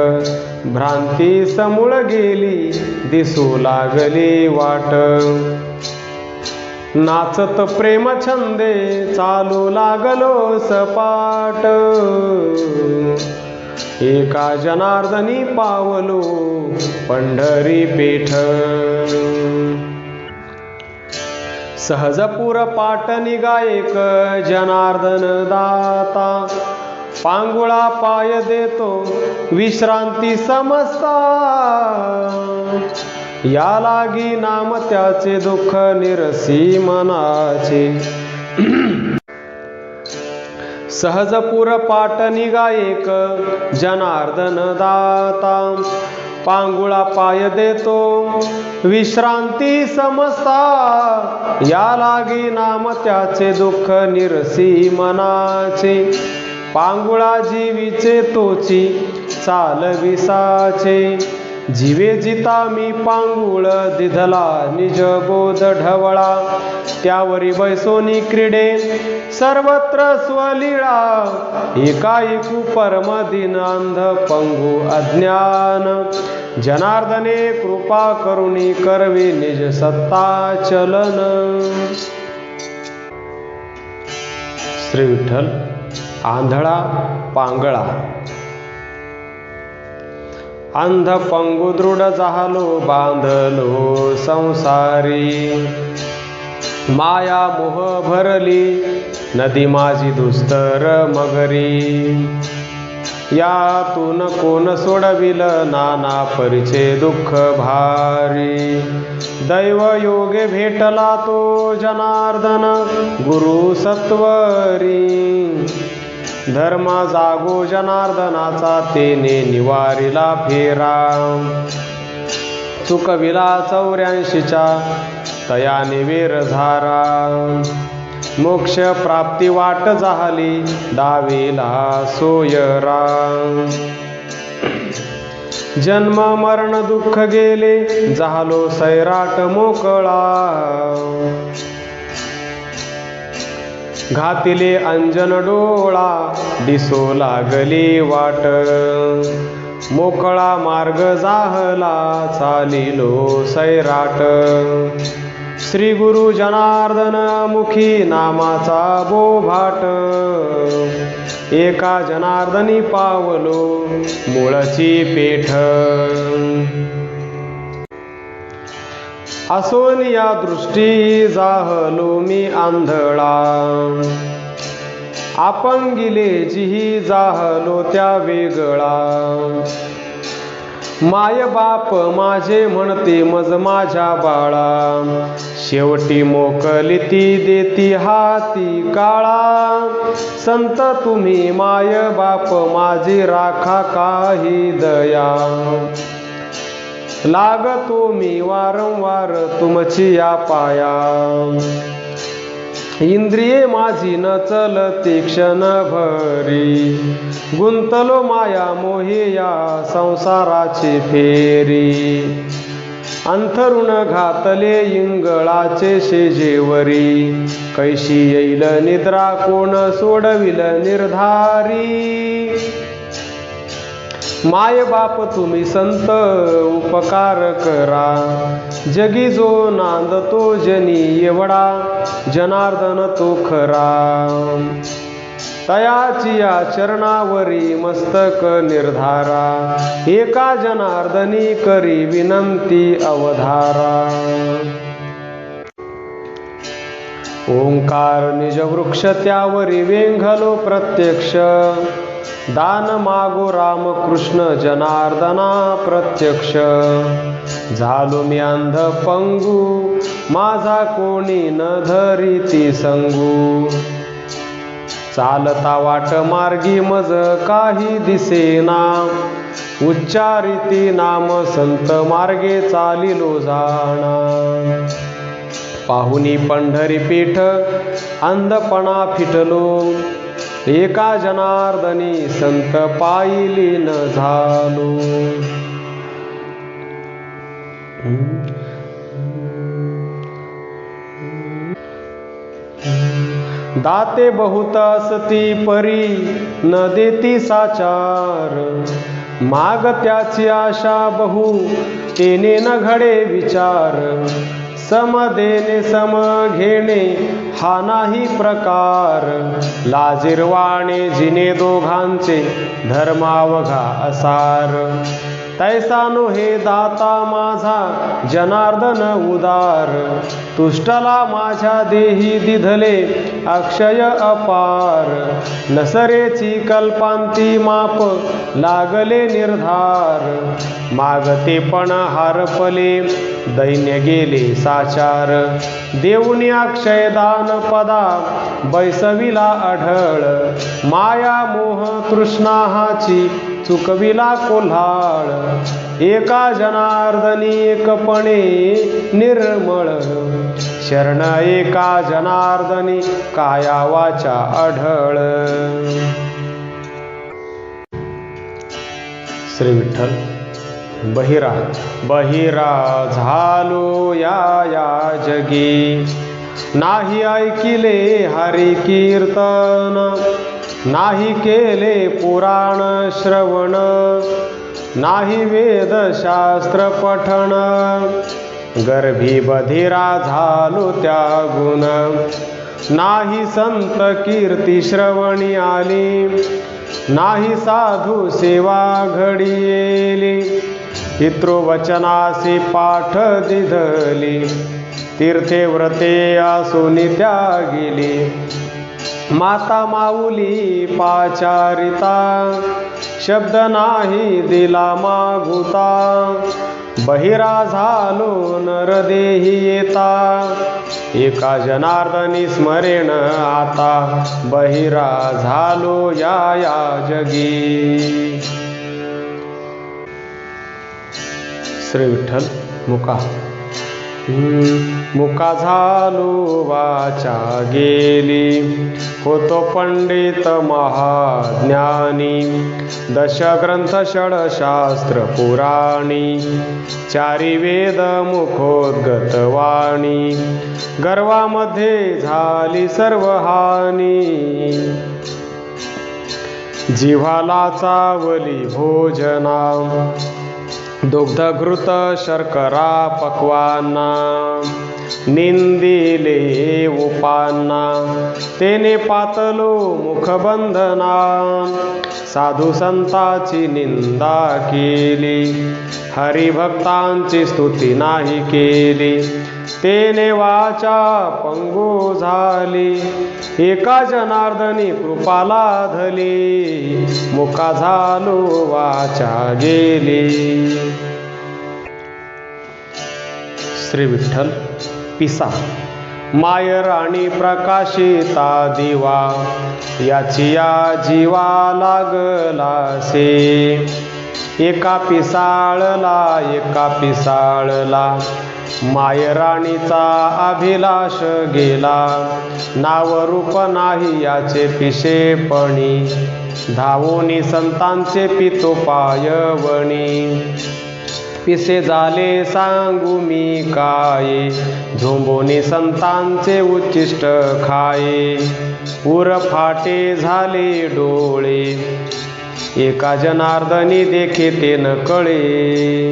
भ्रांती समूळ गेली दिसू लागली वाट. नाचत प्रेम छंदे चालू लागलो सपाट, एका जनार्दनी पावलो पंढरी पेठ. सहजपुर पाट निगायक जनार्दन दाता, पांगुळा पाय देतो विश्रांती समजता. या लागी नाम त्याचे दुःख निरसी मनाचे. सहजपुर पाट निगायक जनार्दन दाता, पांगुळा पाय देतो विश्रांती समजता. या लागी नाम त्याचे दुःख निरसी मनाचे. पांगुळा जीवीचे तोची चालविसाचे, जीवे जिता मी पांगुळ दिधला निज बोध ढवळा. त्यावरी बैसोनी क्रीडे सर्वत्र स्वलीळा, एकाएकू परम दिन अंध पंगू अज्ञान. जनार्दने कृपा करुणी करवी निज सत्ता चलन. श्री विठ्ठल. आंधळा पांगळा. अंध पंगू दृढ झालो बांधलो संसारी, माया मोह भरली नदी माझी दुस्तर मगरी. यातून कोण सोडविल नाना परिचे दुःख भारी. दैव योगे भेटला तो जनार्दन गुरु सत्वरी. धर्म जागो जनार्दनाचा तेने निवारिला फेरा. चुकविला 84च्या तयाने वेर झारा. मोक्ष प्राप्ती वाट झाली दावेला सोयरा. जन्म मरण दुःख गेले झालो सैराट मोकळा. घातिले अंजन डोळा दिसो लागली वाट. मोकळा मार्ग जाहला चालिलो सैराट. श्री गुरु जनार्दन मुखी नामाचा बोभाट. एका जनार्दनी पावलो मूळची पेठ. असोन या दृष्टी जाहलो मी आंधळा. अपंगिले जिही जाहलो त्या वेगळा. माय बाप माझे म्हणते मज माझ्या बाळा. शेवटी मोकलिती देती हाती काळा. संत तुम्ही माय बाप माझी राखा काही दया. लागतो मी वारंवार तुमची या पाया. इंद्रिये माझी न चलती क्षण भरी. गुंतलो माया मोहे या संसाराची फेरी. अंथरुण घातले इंगळाचे शेजेवरी. कैशी येईल निद्रा कोण सोडविल निर्धारी. माय बाप तुम्ही संत उपकार करा. जगी जो नांदतो जनी एवढा जनार्दन तो खरा. तयाची या चरणावरी मस्तक निर्धारा. एका जनार्दनी करी विनंती अवधारा. ओंकार निज वृक्ष त्यावरी वेंघलो प्रत्यक्ष. दान मागो रामकृष्ण जनार्दना प्रत्यक्ष. झालो मी अंध पंगू माझा कोणी न धरीती संगू. चालता वाट मार्गी मज काही दिसेना. उच्चारिती नाम संत मार्गे चालिलो जाणा. पाहुनी पंढरी पीठ अंधपणा फिटलो. एका जनार्दनी संत पायली न झालो. दाते बहुत असती परी न देती साचार. माग त्याची आशा बहु तेने न घडे विचार. सम देणे सम घेणे हा नाही प्रकार. लाजिरवाणे जिने दोघांचे धर्मावघा असार. तैसानो हे दाता माझा जनार्दन उदार. तुष्टला माझ्या देही दिधले अक्षय अपार. नसरेची कल्पांती माप लागले निर्धार. मागते पण हारपले दैन्य गेले साचार. देऊनी अक्षय दान पदा बैसविला आढळ. माया मोह तृष्णा हाची चुकविला कोल्हाळ. एका जनार्दनी एकपणे निर्मळ. शरण एका जनार्दनी काया वाचा आढळ. श्री विठ्ठल. बहिरा बहिरा झालो या जगी. नाही ऐकिले हरी कीर्तन. नाही केले पुराण श्रवण. नाही वेद शास्त्र पठण. गर्भी बधिरा झालो त्या गुण. नाही संत कीर्ती श्रवणी आली. नाही साधू सेवा घडियेली. पितृवचनासी पाठ दिधली. तीर्थे व्रते आसुनी त्यागिली. माता माऊली पाचारिता. शब्द नाही दिला मागुता, बहिरा झालो नरदेही येता, एका जनार्दनी स्मरेण आता, बहिरा झालो या जगी. श्री विठ्ठल. मुका. मुका झालो वाचा गेली, होतो पंडित महाज्ञानी, दशग्रंथ षडशास्त्र पुराणी, चारी वेद मुखोद्गत वाणी, गर्वामध्ये झाली सर्व हानी, जिव्हाला चावली भोजना, दुग्धघृत शर्करा पक्वांना, निंदिले उपांना, तेने पातलो मुखबंधना, साधू संताची निंदा केली, हरिभक्तांची स्तुती नाही केली, तेने वाचा पंगू झाली, एका जनार्दनी कृपा लाधली, मुका झालो वाचा गेली. श्री विठ्ठल. पिसा. माय राणी प्रकाशिता दिवा, याची या जीवा लागलासे, एका पिसाळला, माय राणीचा अभिलाष गेला, नाव रूप नाही याचे पिशेपणी, धावोनी संतांचे पितो पायवणी, पिसे झाले सांगू मी काय, झोंबोनी संतांचे उच्चिष्ट खाये, उर फाटे झाले डोळे, एका जनार्दनी देखे ते न कळे,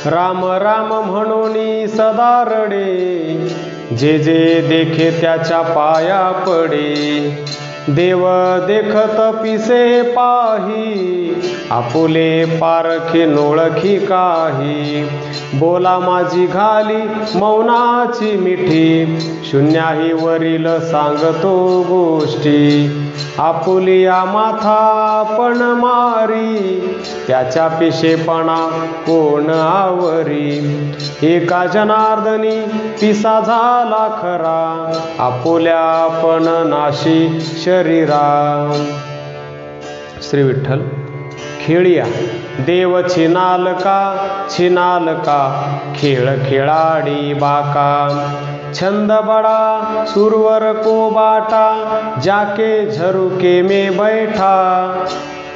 राम राम म्हणून सदा रडे, जे जे देखे त्याच्या पाया पडे, देव देखत पिसे पाही, आपुले पारखे नोळखी काही, बोला माझी घाली मौनाची मिठी, शून्याही वरील सांगतो गोष्टी, आपुलिया माथा पण मारी, त्याच्या पिशेपणा कोण आवरी, एका जनार्दनी पिसा झाला खरा, आपुल्या पण नाशी शरीरा. श्री विठ्ठल. खेळिया. देव छिनाल का, खेळ खेळाडी बाका, छंद बड़ा सुरवर को बाटा, जाके झरुके में बैठा,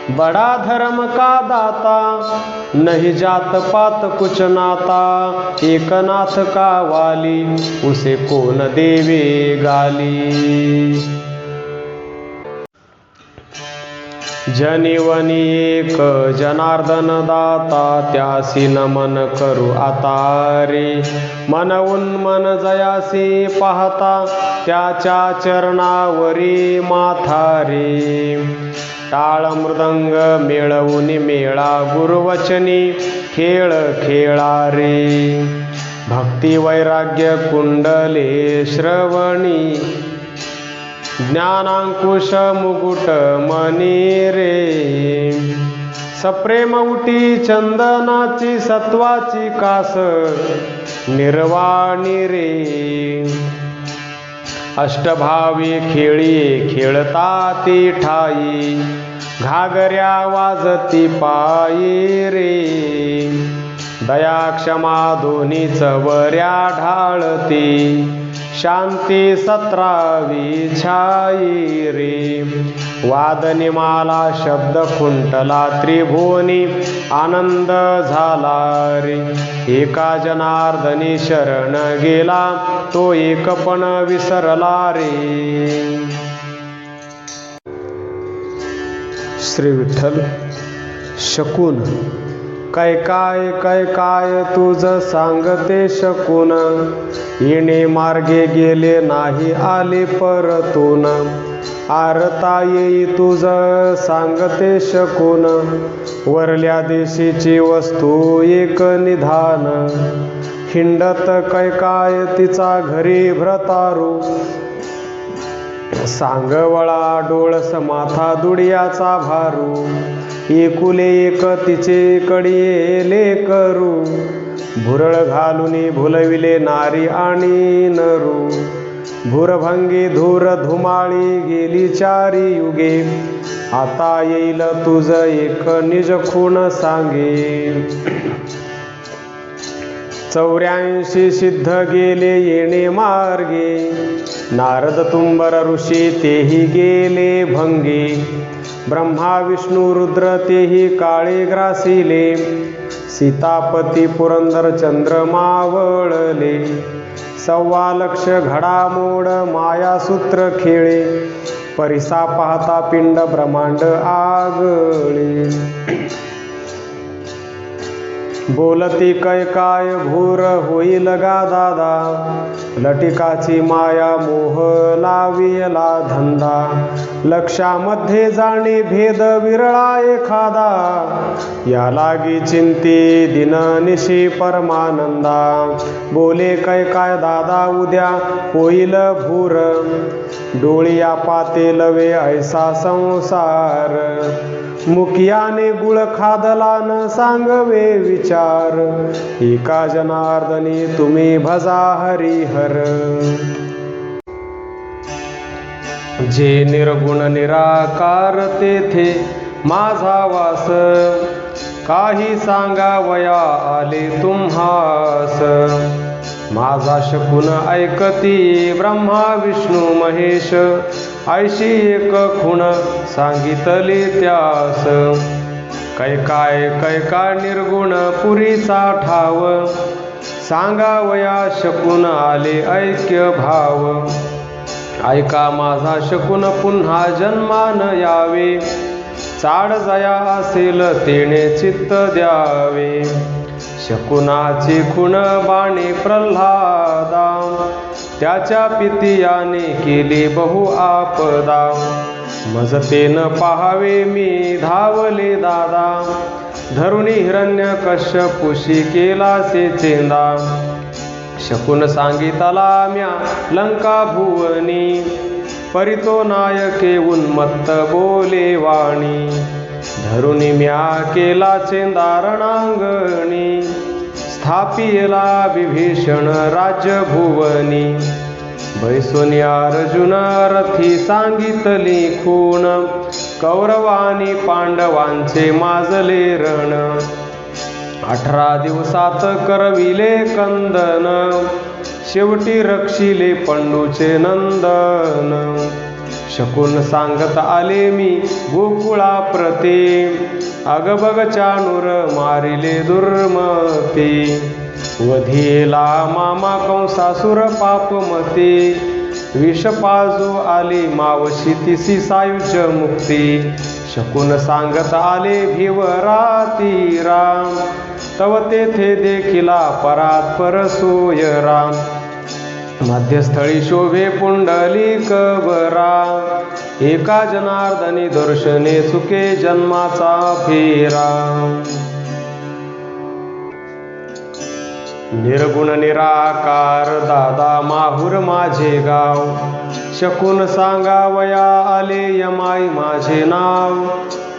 बड़ा धर्म का दाता, नहीं जात पात कुछ नाता, एक नाथ का वाली, उसे कौन देवे गाली. जनिवनी एक जनार्दन दाता, त्यासी नमन करू आता रे, मनवून मन जयासी पाहता, त्याच्या चरणावरी माथा रे, टाळ मृदंग मेळवून मेळा, गुरुवचनी खेळ खेळा रे, भक्ती वैराग्य कुंडले श्रवणी, ज्ञानांकुश मुकुट मणी रे, सप्रेम उटी चंदनाची सत्वाची कास, निर्वाणी रे, अष्टभावी खेळी खेळता ती ठाई, घागऱ्या वाजती पायी रे, दया क्षमा दोन्ही चवऱ्या ढाळती, शांती 17वी छाई रे, वादनिमाला शब्द खुंटला त्रिभुवनी, आनंद झाला रे, एका जनार्दनी शरण गेला, तो एकपण विसरला रे. श्री विठ्ठल. शकून. काय काय तुझ सांगते शकून, येणे मार्गे गेले नाही आले परतून, आरता येई तुझ सांगते शकून, वरल्या देशीची वस्तू एक निधान, हिंडत काय तिचा घरी भ्रतारू, सांगवळा डोळस माथा दुडियाचा भारू, एकुले एक तिचे कडिये करू, भुरळ घालुनी भुलविले नारी आणि नरू, भुरभंगी धूर धुमाळी गेली चारी युगे, आता येईल तुझ एक निज खूण सांगे. 84 सिद्ध गेले येणे मार्गे, नारद तुंबर ऋषी तेही गेले भंगे, ब्रह्मा विष्णू रुद्र तेही काळे ग्रासिले, सीतापती पुरंदर चंद्र मावळले, 1.25 लक्ष घडामोड मायासूत्र खेळे, परिसा पाहता पिंड ब्रह्मांड आगळे. बोलती कैकाय भूर होईल गा दादा, लटिकाची माया मोह लाविला धंदा, लक्षामध्ये जाणे भेद विरळा एखादा, या लागी चिंती दिननिशी परमानंदा. बोले कैकाय दादा उद्या होईल भूर, डोळिया पाते लवे ऐसा संसार, मुखियाने गुळ खादला न सांगवे विचार, एका जनार्दनी तुम्ही भजा हरिहर. जे निर्गुण निराकार तेथे माझा वास, काही सांगावया आले तुम्हास, माझा शकुन ऐकती ब्रह्मा विष्णू महेश, ऐशी एक खूण सांगितली त्यास. कैकाय निर्गुण पुरीचा ठाव, सांगावया शकुन आले ऐक्य भाव, ऐका माझा शकुन पुन्हा जन्मान यावे, चाड जया असेल तेणे चित्त द्यावे. शकुनाची खूण बाणी प्रल्हादा, त्याच्या पितियाने केली बहु आपदा, मजतेन पाहावे मी धावले दादा, धरुणी हिरण्य कश्यपुशी केला से चेंदा. शकुन सांगितला म्या लंका भुवनी, परितो नायके उन्मत्त बोले वाणी, धरुणी म्या केला चेंदा रणांगणी, स्थापिला विभीषण राज्य भुवनी. बैसोनी अर्जुन रथी सांगितली खूण, कौरवानी पांडवांचे माजले रण, 18 दिवसात करविले कंदन, शेवटी रक्षिले पंडूचे नंदन. शकुन सांगत आले मी गोकुळाप्रते, अगबग चाणूर मारिले दुर्मते, वधिला मामा कंसासुर पापमते, विषपाजू आली मावशी तिसी सायुज्य मुक्ती. शकुन सांगत आले भिवराती राम, तव तेथे देखिला परात्पर सोय राम, मध्यस्थळी शोभे पुंडलिक बरा, एका जनार्दनी दर्शने चुके जन्माचा फेरा. निर्गुण निराकार दादा माहुर माझे गाव, शकुन सांगावया आले यमाई माझे नाव,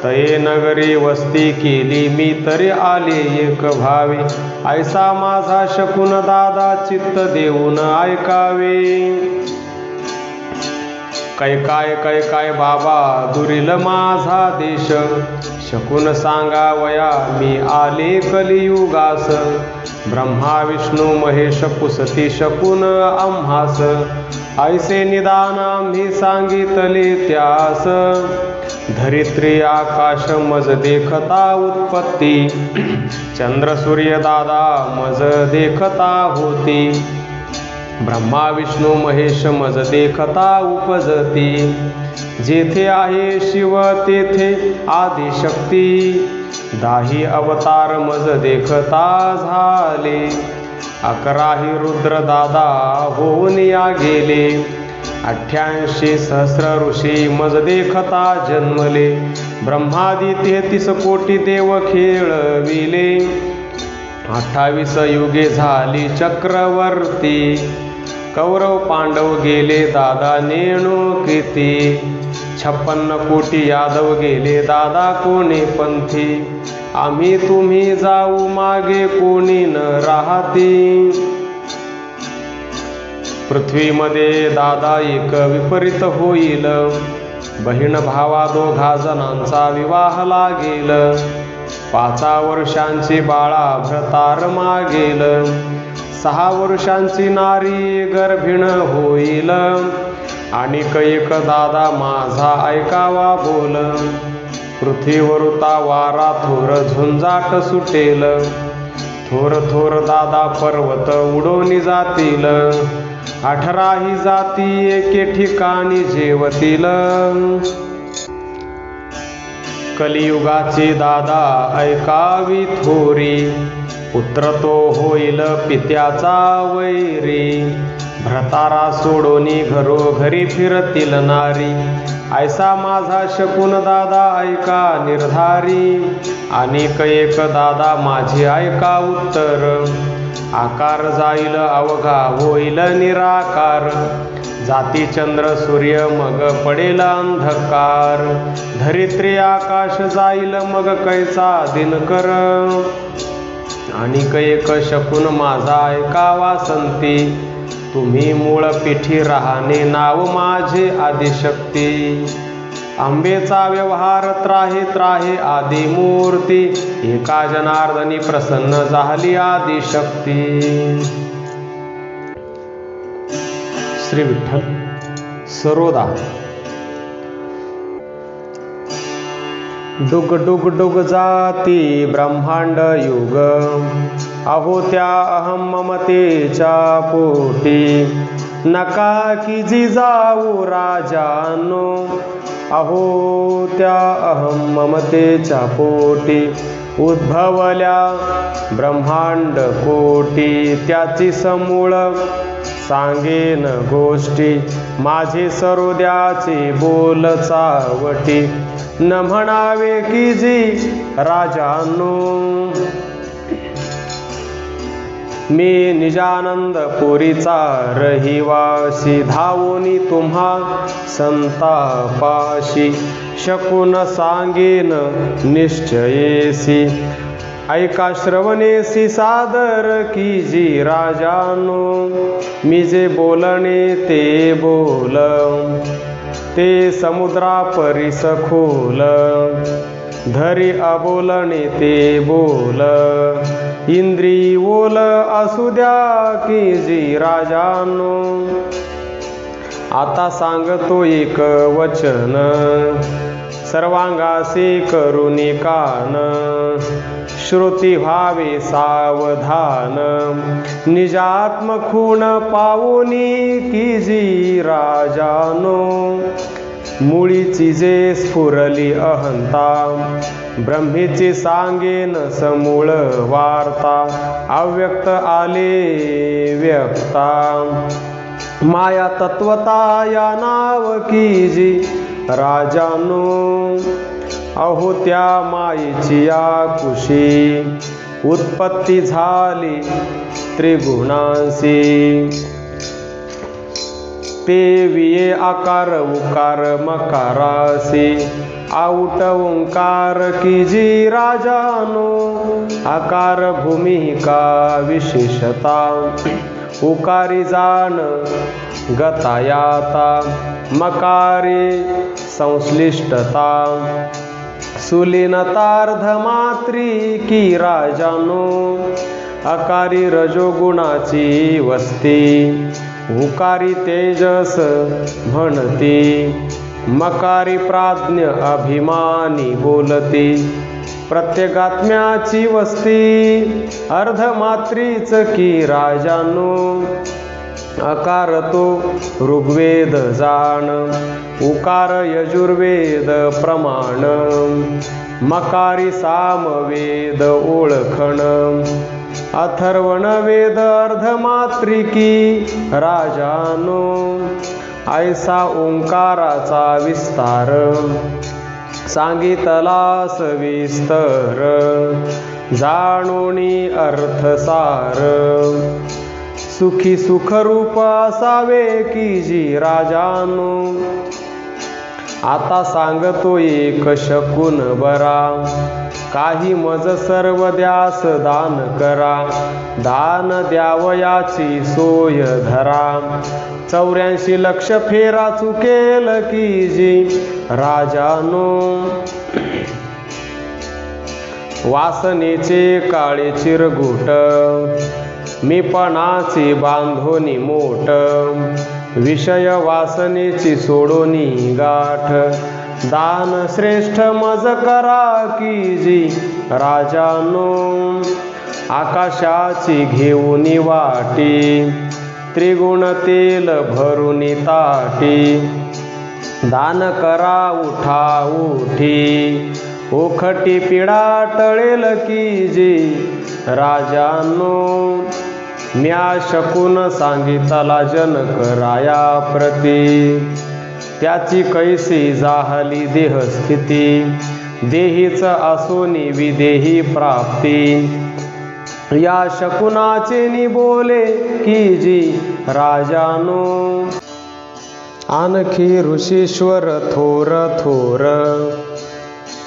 तये नगरी वस्ती केली मी तरी आले एक भावे, ऐसा माझा शकुन दादा चित्त देऊन ऐकावे. कैकाय बाबा दुरील माझा देश, शकुन सांगावया मी आले कलियुगास, ब्रह्मा विष्णू महेश पुसती शकुन आम्हास, ऐसे निदान आम्ही सांगितले त्यास. धरित्री आकाश मज देखता उत्पत्ती, चंद्र सूर्य दादा मज देखता होती, ब्रह्मा विष्णू महेश मज देखता उपजती, जेथे आहे शिव तेथे आदिशक्ती, दाही अवतार मज देखता झाले, 11 रुद्र दादा होऊन या गेले, 88 सहस्र ऋषी मज देखता जन्मले, ब्रह्मादी 33 कोटी देव खेळविले, 28 युगे झाली चक्रवर्ती, कौरव पांडव गेले दादा नेणू किती 56 कोटी यादव गेले दादा कोणी पंथी आम्ही तुम्ही जाऊ मागे कोणी न राहती पृथ्वीमध्ये दादा एक विपरीत होईल बहीण भावा दोघा जणांचा विवाह लागेल 5 वर्षांची बाळा भ्रतार मागेल 6 वर्षांची नारी गर्भिण होईल आणि एक दादा माझा ऐकावा बोल पृथ्वीवरुता वारा थोर झुंजाट सुटेल थोर थोर दादा पर्वत उडवणी जातील 18 जाती एके ठिकाणी जेवतील कलियुगाची दादा ऐकावी थोरी पुत्र तो होईल पित्याचा वैरी भ्रतारा सोडोनी घरोघरी फिरतील नारी ऐसा माझा शकुन दादा ऐका निर्धारी आणि एक दादा माझी ऐका उत्तर आकार जाईल अवघा होईल निराकार जाती चंद्र सूर्य मग पडेल अंधकार धरित्री आकाश जाईल मग कैसा दिनकर आणि एक शकुन माझा ऐका वासंती तुम्ही मूळ पिठी राहणे नाव माझे आदिशक्ती आंबेचा व्यवहार त्राहे त्राहे आदिमूर्ती एका जनार्दनी प्रसन्न झाली आदिशक्ती श्री विठ्ठल सरोदा डुग डुग डुग जाती ब्रह्मांड युग अहो त्या अहम ममतेच्या पोटी नका की जी जाऊ राजानो अहो त्या अहम ममतेच्या पोटी उद्भवल्या ब्रह्मांड कोटी त्याची समूळ सांगेन गोष्टी माझे सरोद्याचे बोल चावटी न म्हणावे की जी राजानो मी निजानंद पुरीचा रहिवासी धावोनी तुम्हा संतापाशी शकुन सांगेन निश्चयेसी ऐका श्रवणेसी सादर की जी राजानो मी जे बोलणे ते बोल ते समुद्रा परी सखोल धरी अबोलणे ते बोल इंद्री बोल असू द्या की जी राजानो आता सांगतो एक वचन सर्वांगासी करुणी कान श्रुती व्हावे सावधान निजात्म खूण पावोनी की जी राजानो मुळीची जे स्फुरली अहंता ब्रह्मेची सांगेन समूळ वार्ता अव्यक्त आले व्यक्ता माया तत्वता या नाव की जी राजानो अहो त्या मायेची या कुशी उत्पत्ती झाली त्रिगुणांसी ते विये आकार उकार मकारासी आऊट ओंकार की जी राजानो आकार भूमिका विशेषता उकारी जाण गतायाता मकारी संश्लिष्टता सुलीनतार्धमात्री की राजानो अकारी रजोगुणाची वस्ती उकारी तेजस म्हणती मकारी प्राज्ञ अभिमानी बोलती प्रत्येकात्म्याची वस्ती अर्धमात्रीच की राजानो अकार तो ऋग्वेद जाण उकार यजुर्वेद प्रमाण मकारी सामवेद ओळखण अथर्वण वेद अर्धमात्रिकी राजानो ऐसा ओंकाराचा विस्तार सांगितला सविस्तर जाणोनी अर्थसार सुखी सुखरूप असावे की जी राजानो. आता सांगतो एक शकून बरा, काही मज सर्व द्यास दान करा. दान द्यावयाची सोय धरा, 84 लक्ष फेरा चुकेल की जी राजानो. वासनेचे काळे चिरगुट, मीपणाची बांधोनी मोठ. विषय वासनेची सोडोनी गाठ, दान श्रेष्ठ मज करा की जी राजानो. आकाशाची घेऊनी वाटी, त्रिगुण तेल भरुनी ताटी. दान करा उठा उठी, ओखटी पिढा टळेल की जी राजानो. म्या शकून सांगितला जनक राया प्रती, त्याची कैसी जाहली देहस्थिती. देहीच असोनी विदेही प्राप्ती, या शकुनाचे निबोले की जी राजानो. आणखी ऋषीश्वर थोर थोर,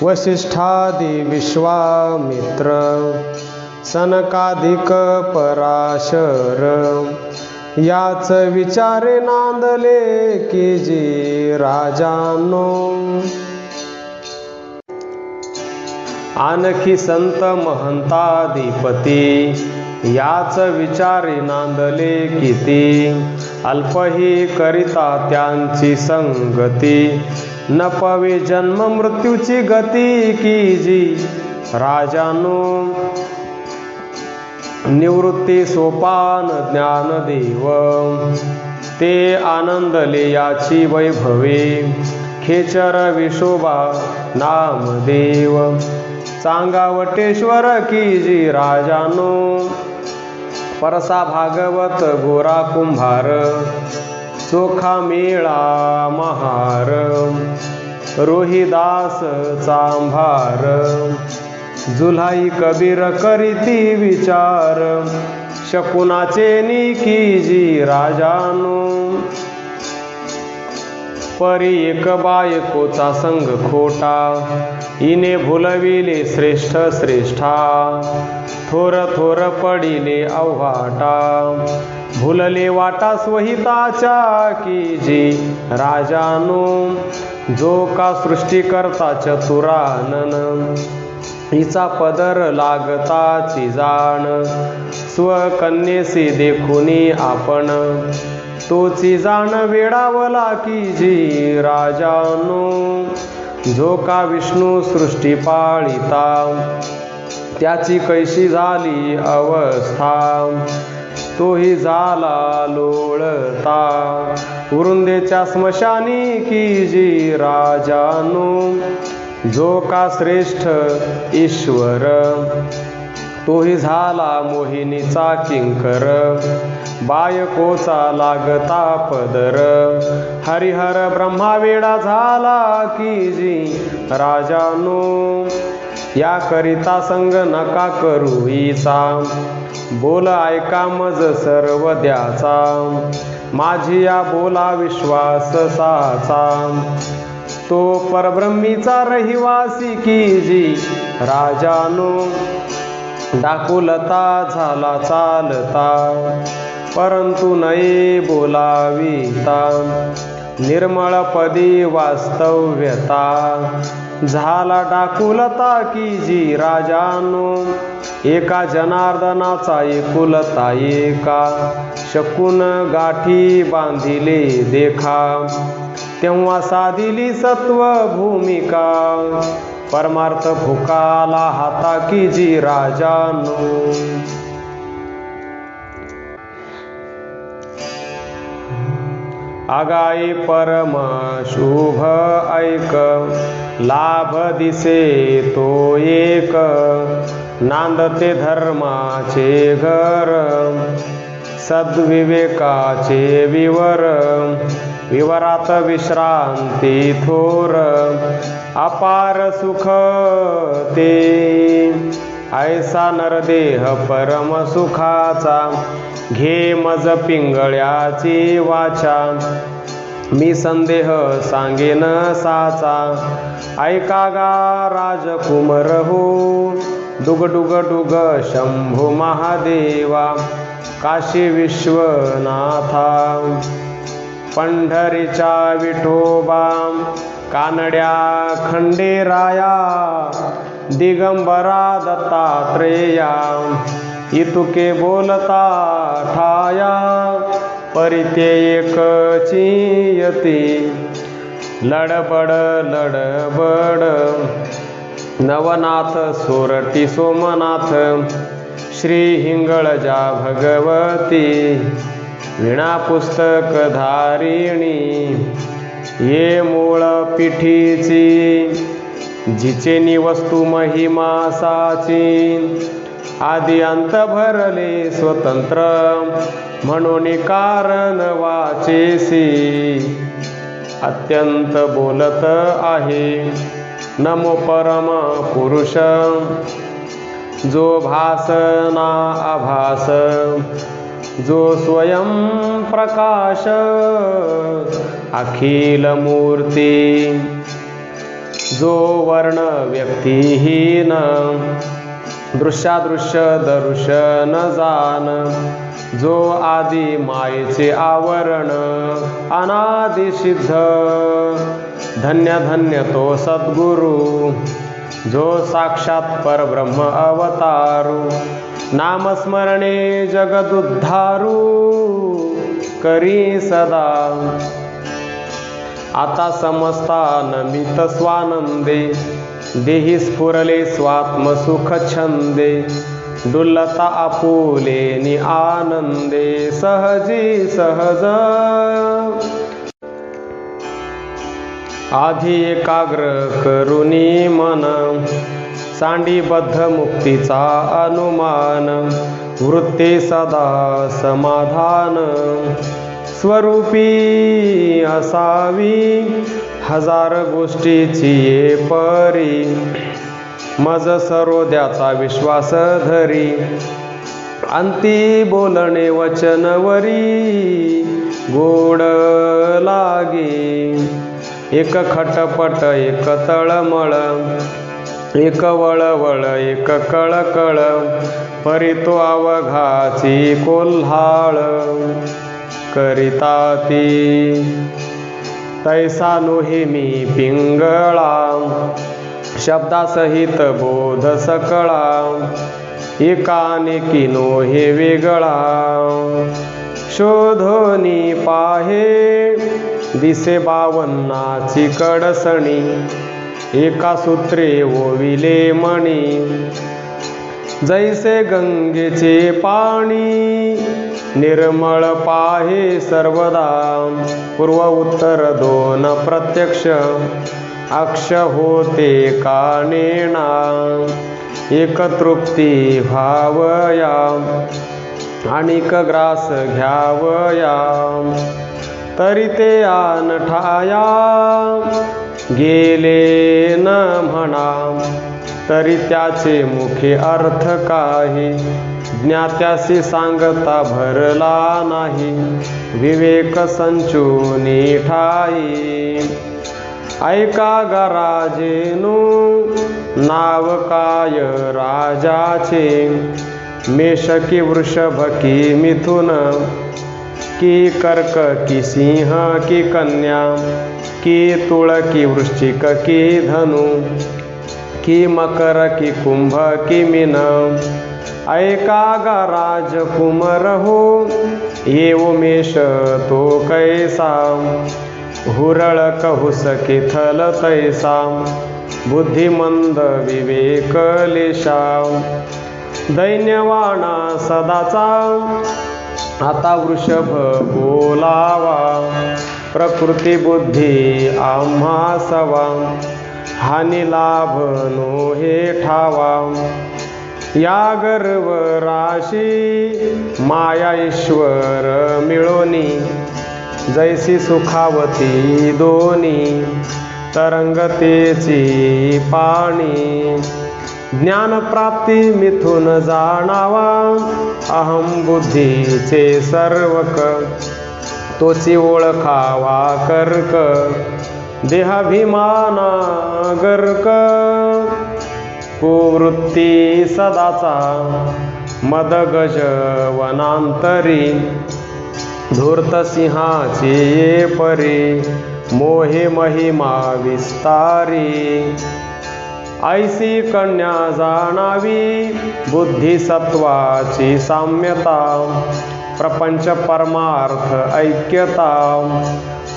वसिष्ठादि विश्वामित्र. सनकाधिक पराशर, याच विचारे नांदले की जी राजानो. आणखी संत महंताधिपती, याच विचारे नांदले किती. अल्पही करिता त्यांची संगती, न पवे जन्म मृत्यूची गती की जी राजानो. निवृत्ती सोपान ज्ञानदेव, ते आनंदले याची वैभवे. खेचर विशोबा नामदेव, चांगावटेश्वर की जी राजानो. परसा भागवत गोरा कुंभार, चोखा मेळा महार. रोहिदास चांभार, जुल्हाई कबीर करीती विचार. शकुनाचे नी की जी राजानो. परी एक बायकोचा संग खोटा, इने भुलविले श्रेष्ठ श्रेष्ठा. थोर थोर पडिले अवघाटा, भुलले वाटा स्वहिताच्या की जी राजानो. जो का सृष्टिकर्ता चतुरानन, हिचा पदर लागताची जाण. स्वकन्येसी देखुनी आपण, तोची जाण वेडावला की जी राजानो. जो का विष्णू सृष्टी पाळिता, त्याची कैशी झाली अवस्था. तोही झाला लोळता, वृंदेच्या स्मशानी की जी राजानो. जो का श्रेष्ठ ईश्वर, तोही झाला मोहिनीचा किंकर. बायकोचा लागता पदर, हरिहर ब्रह्मा वेडा झाला की जी राजानो. याकरिता संग नका करू हिचा, बोल ऐका मज सर्व द्याचा. माझी या बोला विश्वास साचा, तो परब्रह्मीचा रहिवासी की जी राजानो. डाकुलता झाला चालता, परंतु नये बोलाविता. निर्मळपदी वास्तव्यता, झाला डाकुलता की जी राजानो. एका जनार्दनाचा एकुलता एका, शकून गाठी बांधिले देखा. तेव्हा साधिली सत्व भूमिका, परमार्थ फुकाला हाता की जी राजानो. आगाई परम शुभ ऐक, लाभ दिसे तो एक. नांदते धर्माचे घर, सद्विवेकाचे विवर. विवरात विश्रांती थोर, अपार सुख ते. ऐसा नरदेह परम सुखाचा, घे मज पिंगळ्याची वाचा, मी संदेह सांगेन साचा, ऐका गा राजकुमार हो, डुग डुग डुग शंभो महादेवा, काशी विश्वनाथा, पंढरीच्या विठोबा, कानड्या खंडेराया, दिगंबरा दत्तात्रेया, इतुके बोलता ठाया, परिते एकची यती, लडबड लडबड, नवनाथ सोरटी सोमनाथ, श्री हिंगळजा भगवती, वीणा पुस्तक धारिणी, ये मूळ पिठीची, जिचे निवस्तू महिमा साची, आदि अंत भरले स्वतंत्र, म्हणून कारण वाचेसी, अत्यंत बोलत आहे, नमो परम पुरुष, जो भास ना आभास, जो स्वयं प्रकाश, अखिल मूर्ती, जो वर्ण व्यक्तिहीन, दृश्यादृश्य दर्शन जान, जो आदि मायेचे आवरण, अनादि सिद्ध, धन्य धन्य तो सद्गुरु, जो साक्षात परब्रह्म अवतारू, नामस्मरणे जगदुद्धारू, करी सदा, आता समस्ता नमित स्वानंदे, देही स्फुरले स्वात्मसुख छंदे, डुलता आपुलेनी आनंदे, सहजी सहज, आधी एकाग्र करुनी मन, सांडीबद्ध मुक्तीचा अनुमान, वृत्ते सदा समाधान, स्वरूपी असावी, हजार गोष्टीची ये परी, मज सरोद्याचा विश्वास धरी, अंती बोलणे वचनवरी, गोड लागे, एक खटपट एक तळमळ, एक वळवळ एक कळकळ, परी तो अवघाची कोल्हाळ, करिता ती तैसा नोहे मी पिंगळा, शब्दासहित बोध सकळा, एकानेकी नोहे वेगळा, शोधोनी पाहे दिसे बावन्नाची कडसणी, एका सूत्रे ओविले मणी, जैसे गंगेचे पाणी, निर्मळ पाहे सर्वदा, पूर्व उत्तर दोन प्रत्यक्ष, अक्ष होते कानेना, एक तृप्ती भावया, अनिक ग्रास घ्यावया, तरी ते आन ठाया, गेले न म्हणा, तरी त्याचे मुखे अर्थ काही, ज्ञात्यासी सांगता भरला नाही, विवेक संचूनी ठाई, ऐका गा राजेनो, नाव काय राजाचे, मेष की वृषभ की मिथुन, की कर्क की सिंह की कन्या, की तुळ की वृश्चिक की धनु, की मकर की कुंभ की मीन, ऐका गा राजकुमार हो, ये उमेश तो कैसा, हुरळ कहुस की थल तैसा, बुद्धिमंद विवेक लेशा, दैन्यवाणा सदाचा, आता वृषभ बोलावा, प्रकृती बुद्धी आम्हा सवा, हानी लाभ नो हे ठावा, या गर्व राशी माया ईश्वर मिळोनी, जैसी सुखावती दोनी, तरंगतेची पाणी, ज्ञानप्राप्ती मिथून जाणावा अहम बुद्धीचे सर्वक तोची ओळखावा कर्क देहाभिमाना गर्क कुवृत्ती सदाचा मदगज वनांतरी धूर्त सिंहाची ये परी मोहे महिमा विस्तारी ऐसी कन्या जाणावी बुद्धी सत्वाची साम्यता प्रपंच परमार्थ ऐक्यता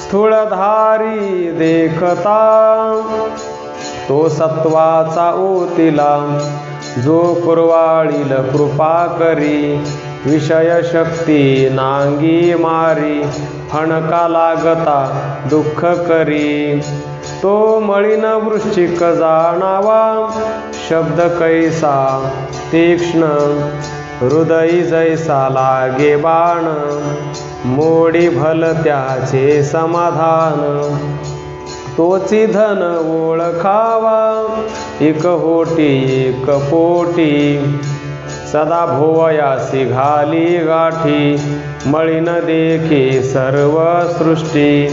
स्थूळधारी देखता तो सत्वाचा ओतिला जो कुरवाळील कृपा करी विषय शक्ती नांगी मारी फणका लागता दुःख करी तो मळीन वृश्चिक जाणावा शब्द कैसा तीक्ष्ण हृदयी जैसा लागे बाण मोडी भल त्याचे समाधान तोची धन ओळखावा एक होटी एक पोटी सदा भोवयासी घाली गाठी मळीन देखे सर्व सृष्टी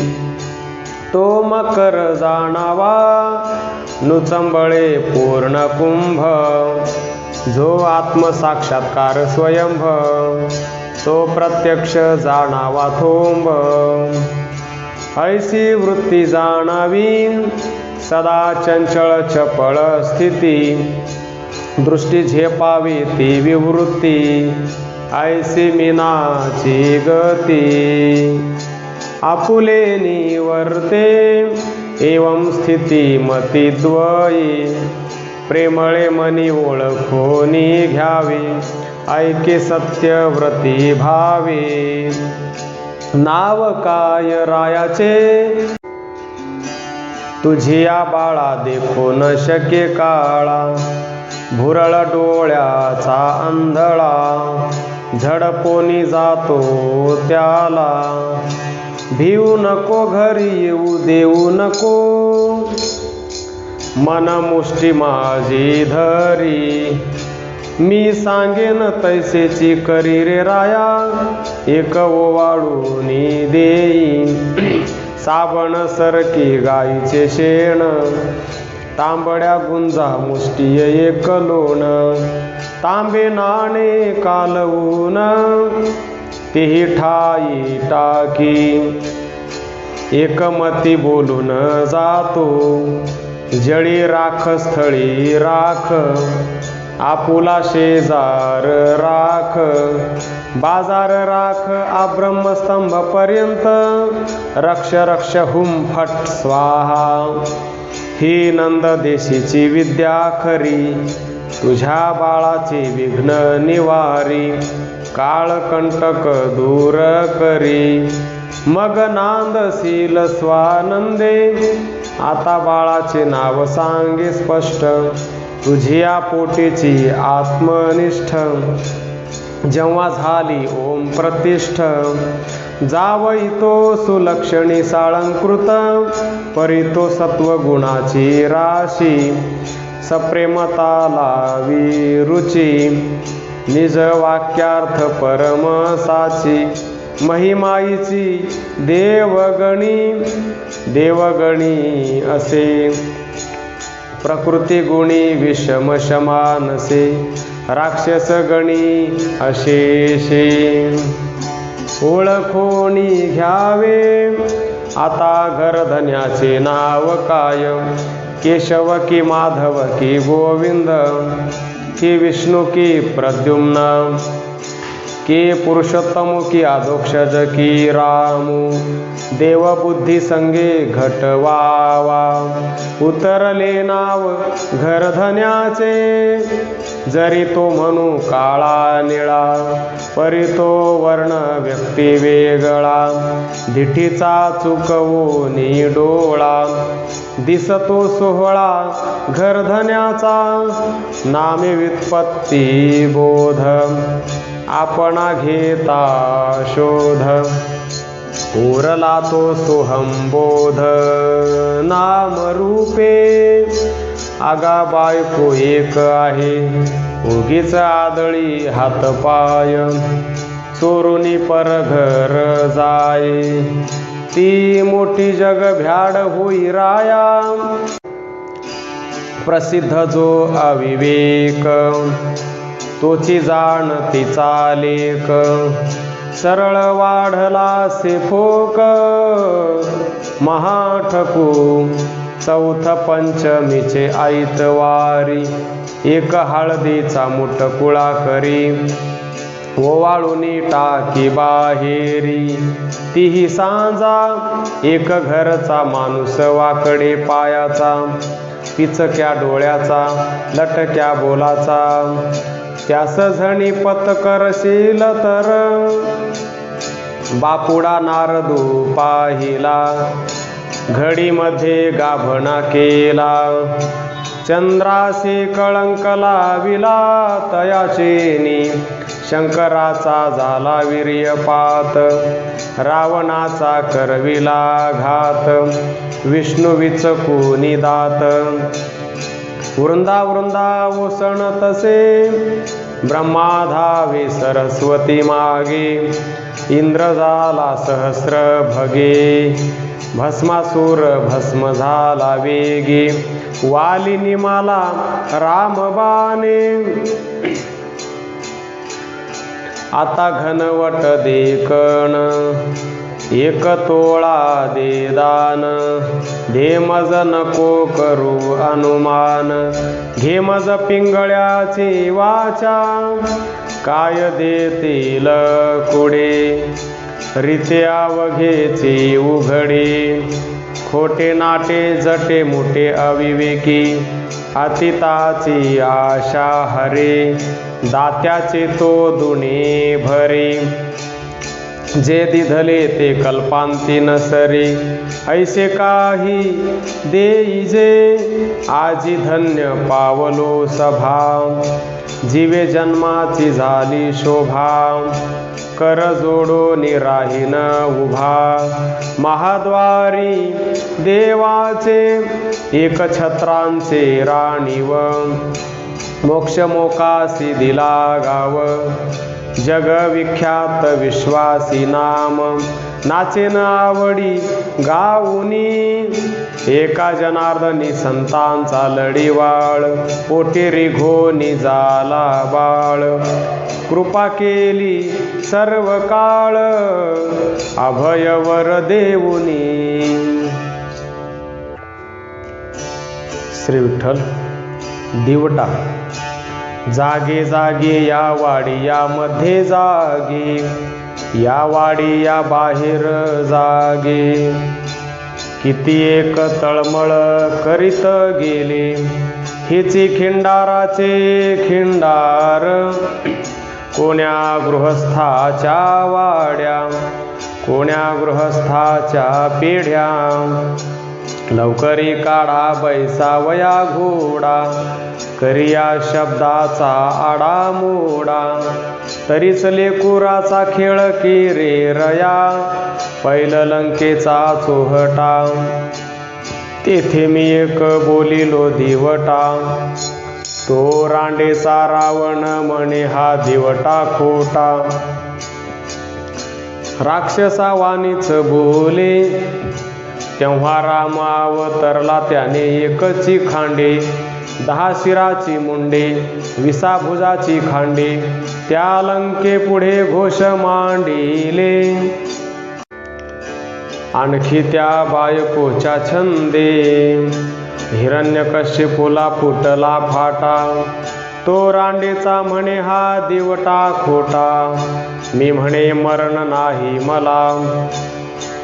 तो मकर जाणावा नुचंबळे पूर्ण कुंभ जो आत्मसाक्षात्कार स्वयंभ तो प्रत्यक्ष जाणावा थोंब ऐसी वृत्ती जाणावी सदा चंचळ चपळ स्थिती दृष्टी झेपावी ती विवृत्ती ऐसी मीनाची गती आपुले निवर्ते एवं स्थिती मतिद्वयी प्रेमळे मनी ओळखोनी घ्यावी ऐके सत्यव्रती भावी नाव काय रायाचे तुझिया बाळा देखो न शके काळा भुरळ डोळ्याचा अंधळा झडपोनी जातो त्याला भिवू नको घरी येऊ देऊ नको मन मुष्टी माझी धरी मी सांगेन तैसेची करी रे राया एक ओवाळूनी देई साबण सरकी गाईचे शेण तांबड्या गुंजा मुष्टी एक लोण तांबे नाणे कालवून तेही ठाई टाकी एकमती बोलून जातो जळी राख स्थळी राख आपुला शेजार राख बाजार राख आब्रह्मस्तंभ पर्यंत रक्ष रक्ष हुम फट स्वाहा ही नंद देशीची विद्या खरी तुझ्या बाळाचे विघ्न निवारी काळकंटक दूर करी मग नांदशील स्वानंदे आता बाळाचे नाव सांगे स्पष्ट तुझिया पोटीची आत्मनिष्ठ जेव्हा झाली ओम प्रतिष्ठ जावईतो सुलक्षणी साळंकृत परितो सत्वगुणाची राशी सप्रेमता लावी रुची निज वाक्यार्थ परम साची महिमाईची देवगणी असे प्रकृती गुणी विषम शमानसे राक्षस गणी अशेषे ओळखोनी घ्यावे आता घरधन्याचे नाव काय केशव की माधव की गोविंद की विष्णु की प्रद्युम्न की पुरुषोत्तम की आदोक्षज की रामू देवबुद्धी संगे घटवावा उतरले नाव घरधन्याचे जरी तो म्हणू काळा निळा परी तो वर्ण व्यक्ती वेगळा दिठीचा चुकवोनी डोळा दिसतो सोहळा घरधन्याचा नामे व्युत्पत्ती बोध आपणा घेता शोध उरला तो सोहम बोध नाम रूपे आगा बायको एक आहे, उगीच आदळी हातपाय, चोरुनी परघर जाये, ती मोठी जग भ्याड होई राया, प्रसिद्ध जो अविवेक, तोची जाण तिचा लेक, सरळ वाढला से फोक, महाठकू चौथ पंचमीचे ऐतवारी, एक हळदीचा मुटकुळा करी, ओवाळूनी टाकी बाहेरी, तीही सांजा एक घरचा माणूस वाकडे पायाचा, पिचक्या डोळ्याचा लटक्या बोलाचा, त्यास झणी पत्करशील तर, बापुडा नारदू पाहिला, घडीमध्ये गाभणा केला, चंद्रासी कळंक लाविला, तयाचेनी शंकराचा झाला वीर्यपात, रावणाचा करविला घात, विष्णू विचकुनी दात, वृंदा वृंदा ओसण तसे, ब्रह्मा धावे सरस्वती मागे, इंद्र झाला सहस्र भगे, भस्मासूर भस्म झाला वेगे, वाली निमाला रामबाणे, आता घनवट देखण, एक तोळा दे दान, दे मज नको करू अनुमान, घे मज पिंगळ्याची वाचा, काय देतील कुडे, रीते अवघेची उघडे, खोटे नाटे जटे मोठे अविवेकी, अतिताची आशा हरे, दात्याचे तो दुणे भरे, जे दिधले ते कल्पांती नसरे, ऐसे काही देईजे, आजी धन्य पावलो सभा, जीवे जन्माची झाली शोभा, कर जोडो निराहीन उभा, महाद्वारी देवाचे एक छत्रांचे राणीव, मोक्ष मोकासी दिला गाव, जग विख्यात विश्वासी नाम, नाचेन आवडी गाऊनी, एका जनार्दनी संतांचा लढीवाळ, पोटी रिघोनी झाला बाळ, कृपा केली सर्व काळ, अभयवर देऊनी. श्री विठ्ठल. दिवटा. जागे जागे या वाडी या मध्ये जागे, या वाडी या बाहेर जागे, किती एक तळमळ करीत गेले, हेची खिंडाराचे खिंडार, कोण्या गृहस्थाच्या वाड्या, कोण्या गृहस्थाच्या पेढ्या, लवकरी काढा बैसावया घोडा, करिया शब्दाचा आडामोडा, तरीच लेकुराचा खेळ की रे रया, पैल लंकेचा चोहटा, तेथे मी एक बोलिलो दिवटा, तो रांडेचा रावण म्हणे हा दिवटा खोटा, राक्षसा वाणीच बोले, तेव्हा राम अवतरला त्याने एकची खांडे, 10 शिराची मुंडे 20 भुजाची खांडे, त्या लंके पुढे घोष मांडिले, आणखी त्या बायकोच्या छंदे, हिरण्यकश्यपूला फुटला फाटा, तो रांडेचा म्हणे हा दिवटा खोटा, मी म्हणे मरण नाही मला,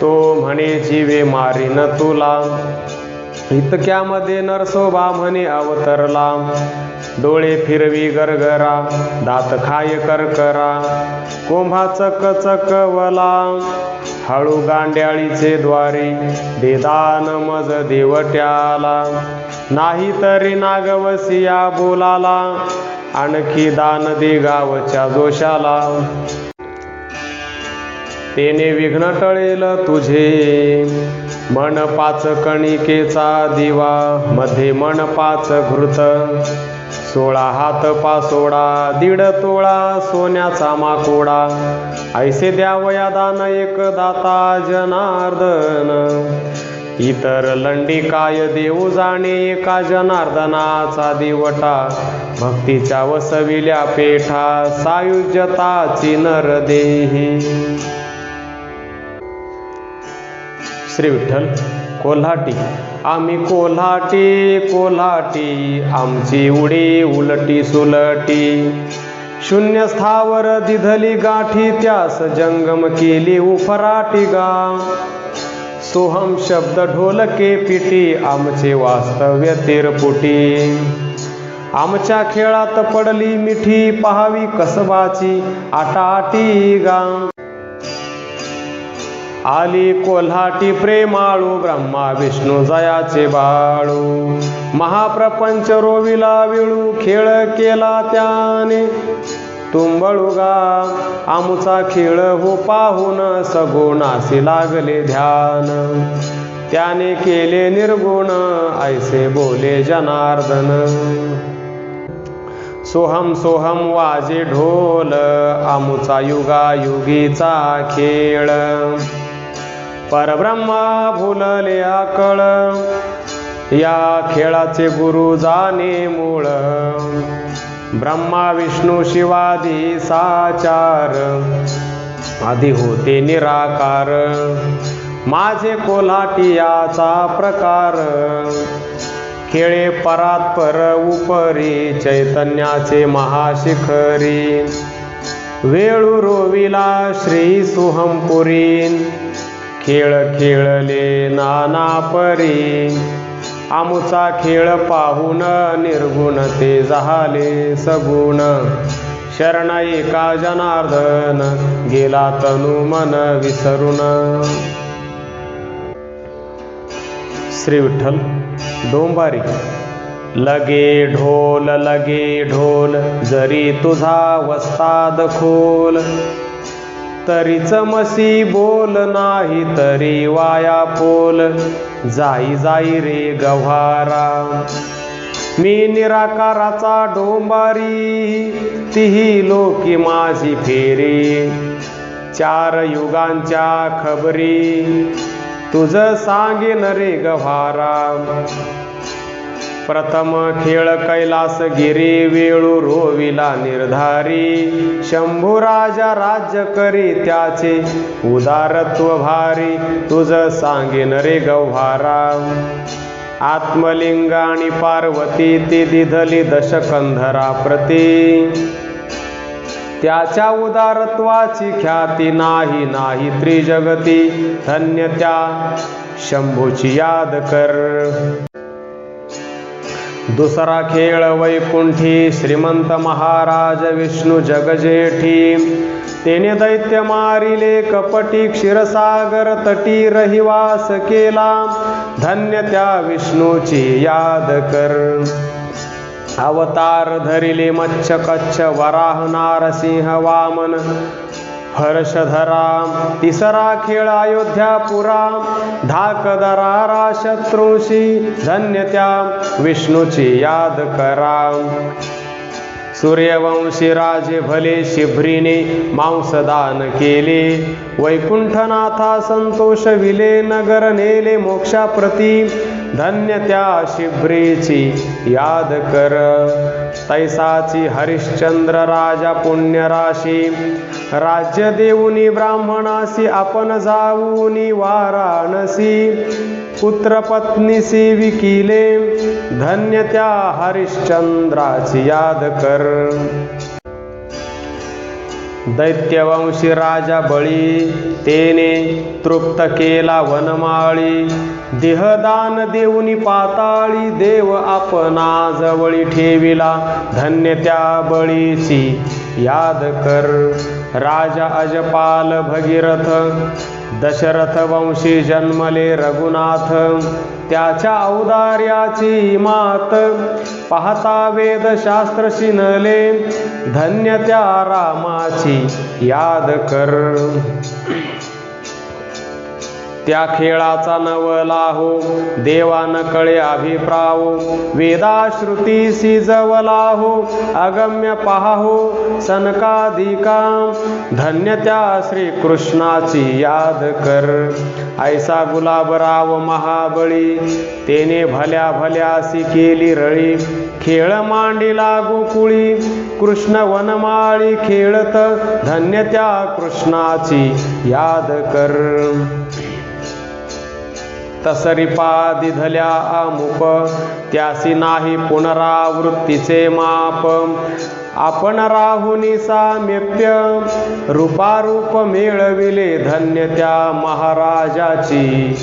तो म्हणे जीवे मारीन तुला, इतक्यामध्ये नरसोबा म्हणे अवतरला, डोळे फिरवी गरगरा, दात खाय करकरा, कोंभा चक चकवला, हळू गांड्याळीचे द्वारी, दे दान मज देवट्याला, नाही तरी नागवसिया बोलाला, आणखी दान दे गावच्या जोशाला, तेने विघ्न टळेल तुझे, मन 5 कणिकेचा दिवा, मध्ये मन 5 घृत, 16 हात पासोडा, 1.5 तोळा सोन्याचा माकोडा, ऐसे द्यावया दान एक दाता जनार्दन, इतर लंडी काय देऊ जाणे एका जनार्दनाचा दिवटा, भक्तीच्या वसविल्या पेठा सायुज्यताची नरदेही. श्री विठ्ठल. कोल्हाटी. आम्ही कोल्हाटी कोल्हाटी, आमची उडी उलटी सुलटी, शून्य स्थावर दिधली गाठी, त्यास जंगम केली उफराटी गा. सोहम शब्द ढोलके पिटी, आमचे वास्तव्य तिरपुटी, आमच्या खेळात पडली मिठी, पहावी कसबाची आटाटी गा. आली कोल्हाटी प्रेमाळू, ब्रह्मा विष्णू जयाचे बाळू, महाप्रपंच रोविला विळू, खेळ केला त्याने तुंबळू गा. आमुचा खेळ हो पाहून सगुणासी लागले ध्यान, त्याने केले निर्गुण ऐसे बोले जनार्दन. सोहम सोहम वाजे ढोल, आमुचा युगायुगीचा खेळ, परब्रह्मा भुलले आकळ, या खेळाचे गुरु जाणे मूळ, ब्रह्मा विष्णू शिवादी साचार, आधी होते निराकार, माझे कोल्हाटियाचा प्रकार, खेळे परात्पर उपरी, चैतन्याचे महाशिखरी, वेळू रोविला श्री सोहमपुरी, खेळ खेळले नाना परी, आमुचा खेळ पाहून निर्गुण ते झाले सगुण, शरण एका जनार्दन, गेला तनु मन विसरून. श्री विठ्ठल. डोंबारी. लगे ढोल, जरी तुझा वस्ताद खोल, तरीच मसी बोल नाही तरी वाया पोल, जाई जाई रे गव्हारा, मी निराकाराचा डोंबारी, तिही लोकी माझी फेरी, 4 युगांच्या खबरी, तुझ सांगेन रे गव्हारा. प्रथम खेळ कैलास गिरी, वेळू रोविला निर्धारी, शंभू राजा राज्य करी, त्याचे उदारत्व भारी, तुझ सांगेन रे गव्हारा. आत्मलिंग आणि पार्वती, ती दिधली दशकंधरा प्रती, त्याच्या उदारत्वाची ख्याती नाही नाही त्रिजगती, धन्य त्या शंभूची याद कर. दुसरा खेळ वैकुंठी, श्रीमंत महाराज विष्णू जगजेठी, तेने दैत्य मारिले कपटी, क्षीरसागर तटी रहिवास केला, धन्य त्या विष्णूची याद कर. अवतार धरिले मच्छ कच्छ, वराह नारसिंह वामन हर्षधरा. तिसरा खेळ अयोध्यापुरा, धाकदरारा शत्रूंशी, धन्य त्या विष्णूची याद करा. सूर्यवंशी राजे भले, शिभ्रीने मांसदान केले, वैकुंठनाथा संतोष विले, नगर नेले मोक्षाप्रती, धन्य त्या शिभ्रीची याद कर. तैसाची हरिश्चंद्र राजा पुण्यराशी, राज्य देऊनी ब्राह्मणासी, आपण जाऊनी वाराणसी, पुत्र पत्नीसी विकिले, धन्य त्या हरिश्चंद्राची याद कर. दैत्यवंशी राजा बळी, तेने तृप्त केला वनमाळी, देहदान देऊनी पाताळी, देव आपणा जवळी ठेविला, धन्य त्या बळीची याद कर. राजा अजपाल भगीरथ, दशरथ वंशी जन्मले रघुनाथ, त्याच्या औदार्याची मात, पाहता वेद शास्त्र शिनले, धन्य त्या रामाची याद कर. त्या खेळाचा नवला हो देवा न कळे अभिप्राव वेदा श्रुती सिजवला हो अगम्य पहा हो सनकादिका धन्य त्या श्रीकृष्णाची याद कर ऐसा गुलाबराव महाबळी तेने भल्या भल्यासी केली रळी खेळ मांडिला गोकुळी कृष्ण वनमाळी खेळत धन्य त्या कृष्णाची याद कर तसरिपादी धल्या अमुप त्यासी नाही पुनरावृत्तीचे माप आपण राहुनी सामिप्य रूपारूप मेळविले धन्य त्या महाराजाची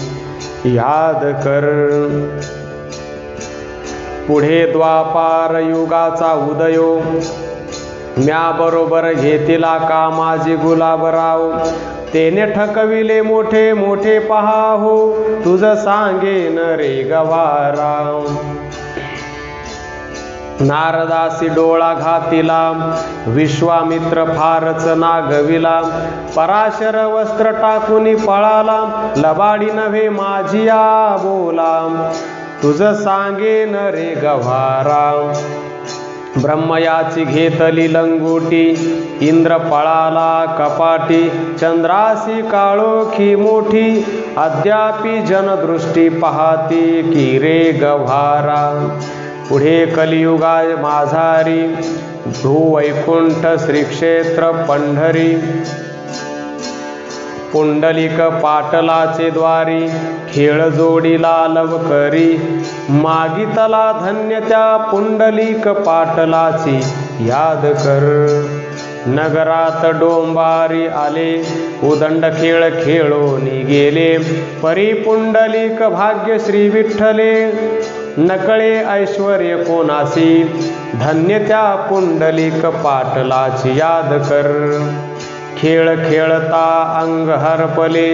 याद कर पुढे द्वापार युगाचा उदयो म्या बरोबर घेतिला का माझी गुलाबराव तेने ठकविले मोठे मोठे पहा हो तुझ सांगेन रे गवारा नारदासी डोळा घातिला विश्वामित्र फारच नागविला पराशर वस्त्र टाकून पळाला लबाडी नव्हे माझिया बोला तुझ सांगेन रे गवारा ब्रह्मयाची घेतली लंगोटी इंद्र पळाला कपाटी चंद्रासी काळोखी मोठी अद्यापि जनदृष्टी पाहती की रे गव्हारा पुढे कलियुगा माझारी भूवैकुंठ श्रीक्षेत्र पंढरी पुंडलिक पाटलाचे द्वारी खेळ जोडीला लवकरी मागितला धन्य त्या पुंडलिक पाटलाची याद कर नगरात डोंबारी आले उदंड खेळ खेळून गेले परी पुंडलिक भाग्य श्री विठ्ठले नकळे ऐश्वर्य कोणासी धन्य त्या पुंडलिक पाटलाची याद कर खेळ खेळता अंग हरपले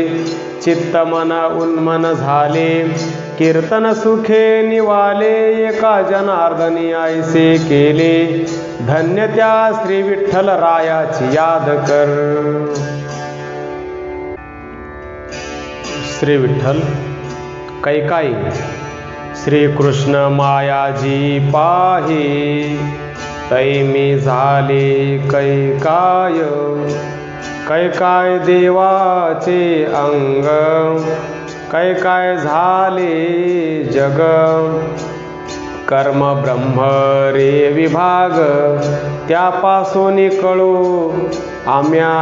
चित्त मन उन्मन झाले कीर्तन सुखे निवाले एका जनार्दनी ऐसे केले धन्य त्या श्री विठ्ठल रायाची याद कर श्री विठ्ठल कैकाई श्रीकृष्ण मायाजी पाही तैमी झाले कैकाय कैकाय देवाचे अंग कैकाय झाले जग कर्म ब्रह्म रे विभाग त्यापासून कळो आम्या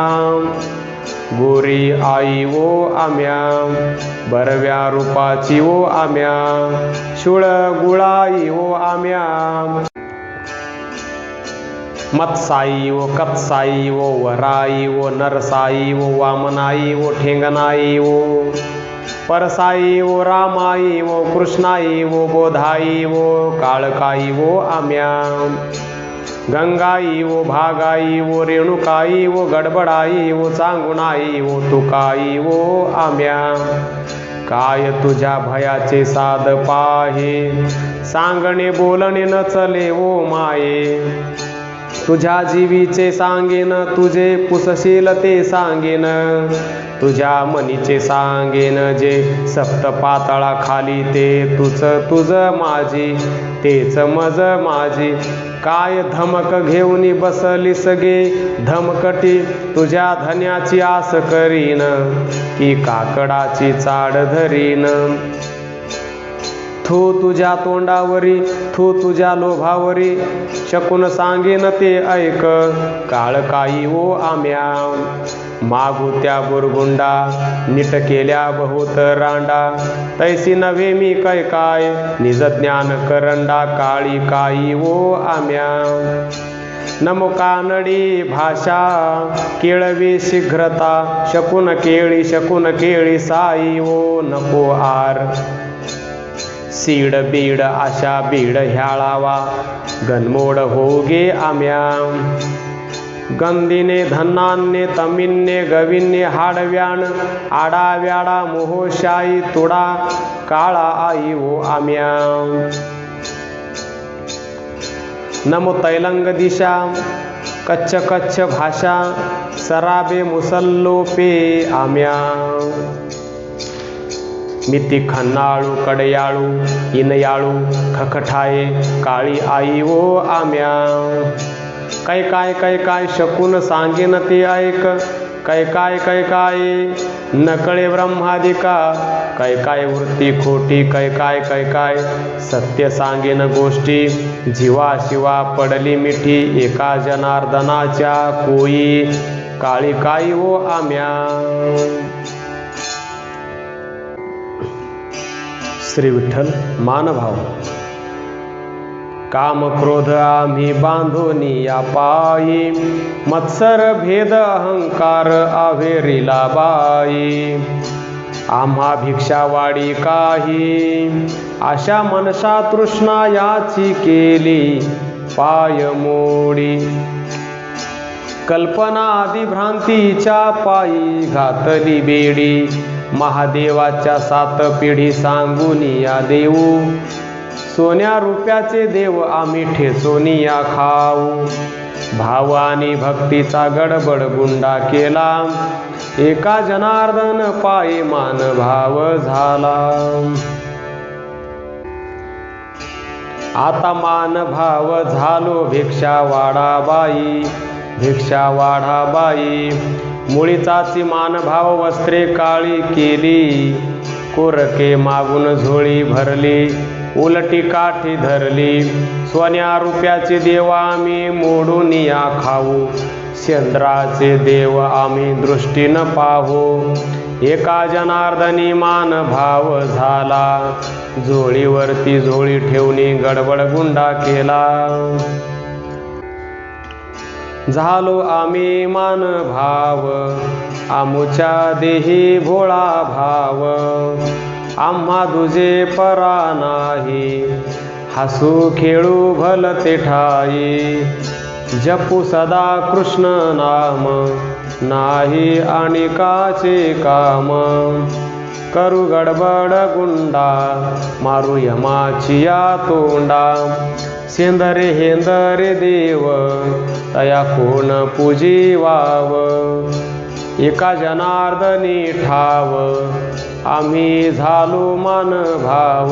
गोरी आई वो आम्या बरव्या रूपाची वो आम्या शुळ गुळाई वो आम्या मत्साई वो कत्साई वो वराई वो नरसाई वो वामनाई वो ठेंगनाई वो परसाई वो रामाई वो कृष्णाई वो बोधाई वो काळकाई वो आम्या गंगाई वो भागाई वो रेणुकाई वो गडबडाई वो चांगुणाई वो तुकाई वो आम्या काय तुझ्या भयाचे साध पाहे सांगणे बोलणे न चले वो माये तुझ्या जीवीचे सांगेन तुझे पुसशील ते सांगेन तुझ्या मनीचे सांगेन जे सप्त पाताळा खाली ते तुझ माझी तेच मज माझी काय धमक घेऊन बसली सगे धमकटी तुझ्या धन्याची आस करीन की काकडाची चाड धरीन थू तुझ्या तोंडावरी थू तुझ्या लोभावरी शकून सांगेन ते ऐक काळकाई वो आम्या मागू त्या बुरगुंडा नीट केल्या बहुत रांडा तैसी नव्हे मी कैकाय निज ज्ञान करंडा काळी काई वो आम्या नमो कानडी भाषा केळवी शीघ्रता शकून केळी साई वो नको आर सीड बीड आशा बीड ह्याळावा गनमोड होगे आम्या गंदीने धनान्ने तमिन्ने गविन्ने हाडव्याण आडाव्याडा मोहोशाई तुडा काळा आई वो आम्या नमो तैलंग दिशा कच्छ कच्छ भाषा सराबे मुसल्लोपे आम्या मिती खन्नाळू कडयाळू इनयाळू खखठाये काळी आई ओ आम्या. काय काय काय काय शकून सांगेन ते ऐक, काय काय काय काय नकळे ब्रह्मादिका, काय काय वृत्ती खोटी, काय काय काय काय सत्य सांगेन गोष्टी. जीवा शिवा पडली मिठी एका जनार्दनाच्या कोई, काळी काय ओ आम्या. श्री विठ्ठल मानभाव. काम क्रोध आम्ही बांधोनिया पायी, मत्सर भेद अहंकार आव्हेरीला बाई. आम्हा भिक्षावाडी काही, आशा मनसा तृष्णा याची केली पायमोडी. कल्पना आदी भ्रांतीच्या पायी घातली बेडी, महादेवाच्या 7 पिढी सांगूनिया देऊ. सोन्या रुपयाचे देव आम्ही ठेचोनिया खाऊ. भाव आणि भक्तीचा गडबड गुंडा केला, एका जनार्दन पायी मान भाव झाला. आता मान भाव झालो भिक्षा वाढाबाई, भिक्षा वाढाबाई. मुळीचाची मान भाव वस्त्रे काळी केली, कोरके मागून झोळी भरली, उलटी काठी धरली. सोन्या रुपयाचे देव आम्ही मोडूनिया खाऊ, चंद्राचे देव आम्ही दृष्टीनं पाहू. एका जनार्दनी मान भाव झाला, झोळीवरती झोळी ठेवणी गडबड गुंडा केला. झालो आम्ही मान भाव, आमुच्या देही भोळा भाव. आम्हा दुजे परा नाही, हसू खेळू भलते ठाई. जपू सदा कृष्ण नाम, नाही आणिकाचे काम. करू गडबड गुंडा, मारू यमाची या तोंडा. सेंदरे हेंदरे देव, तया कोण पूजीवाव. एका जनार्दनी ठाव, आम्ही झालो मान भाव.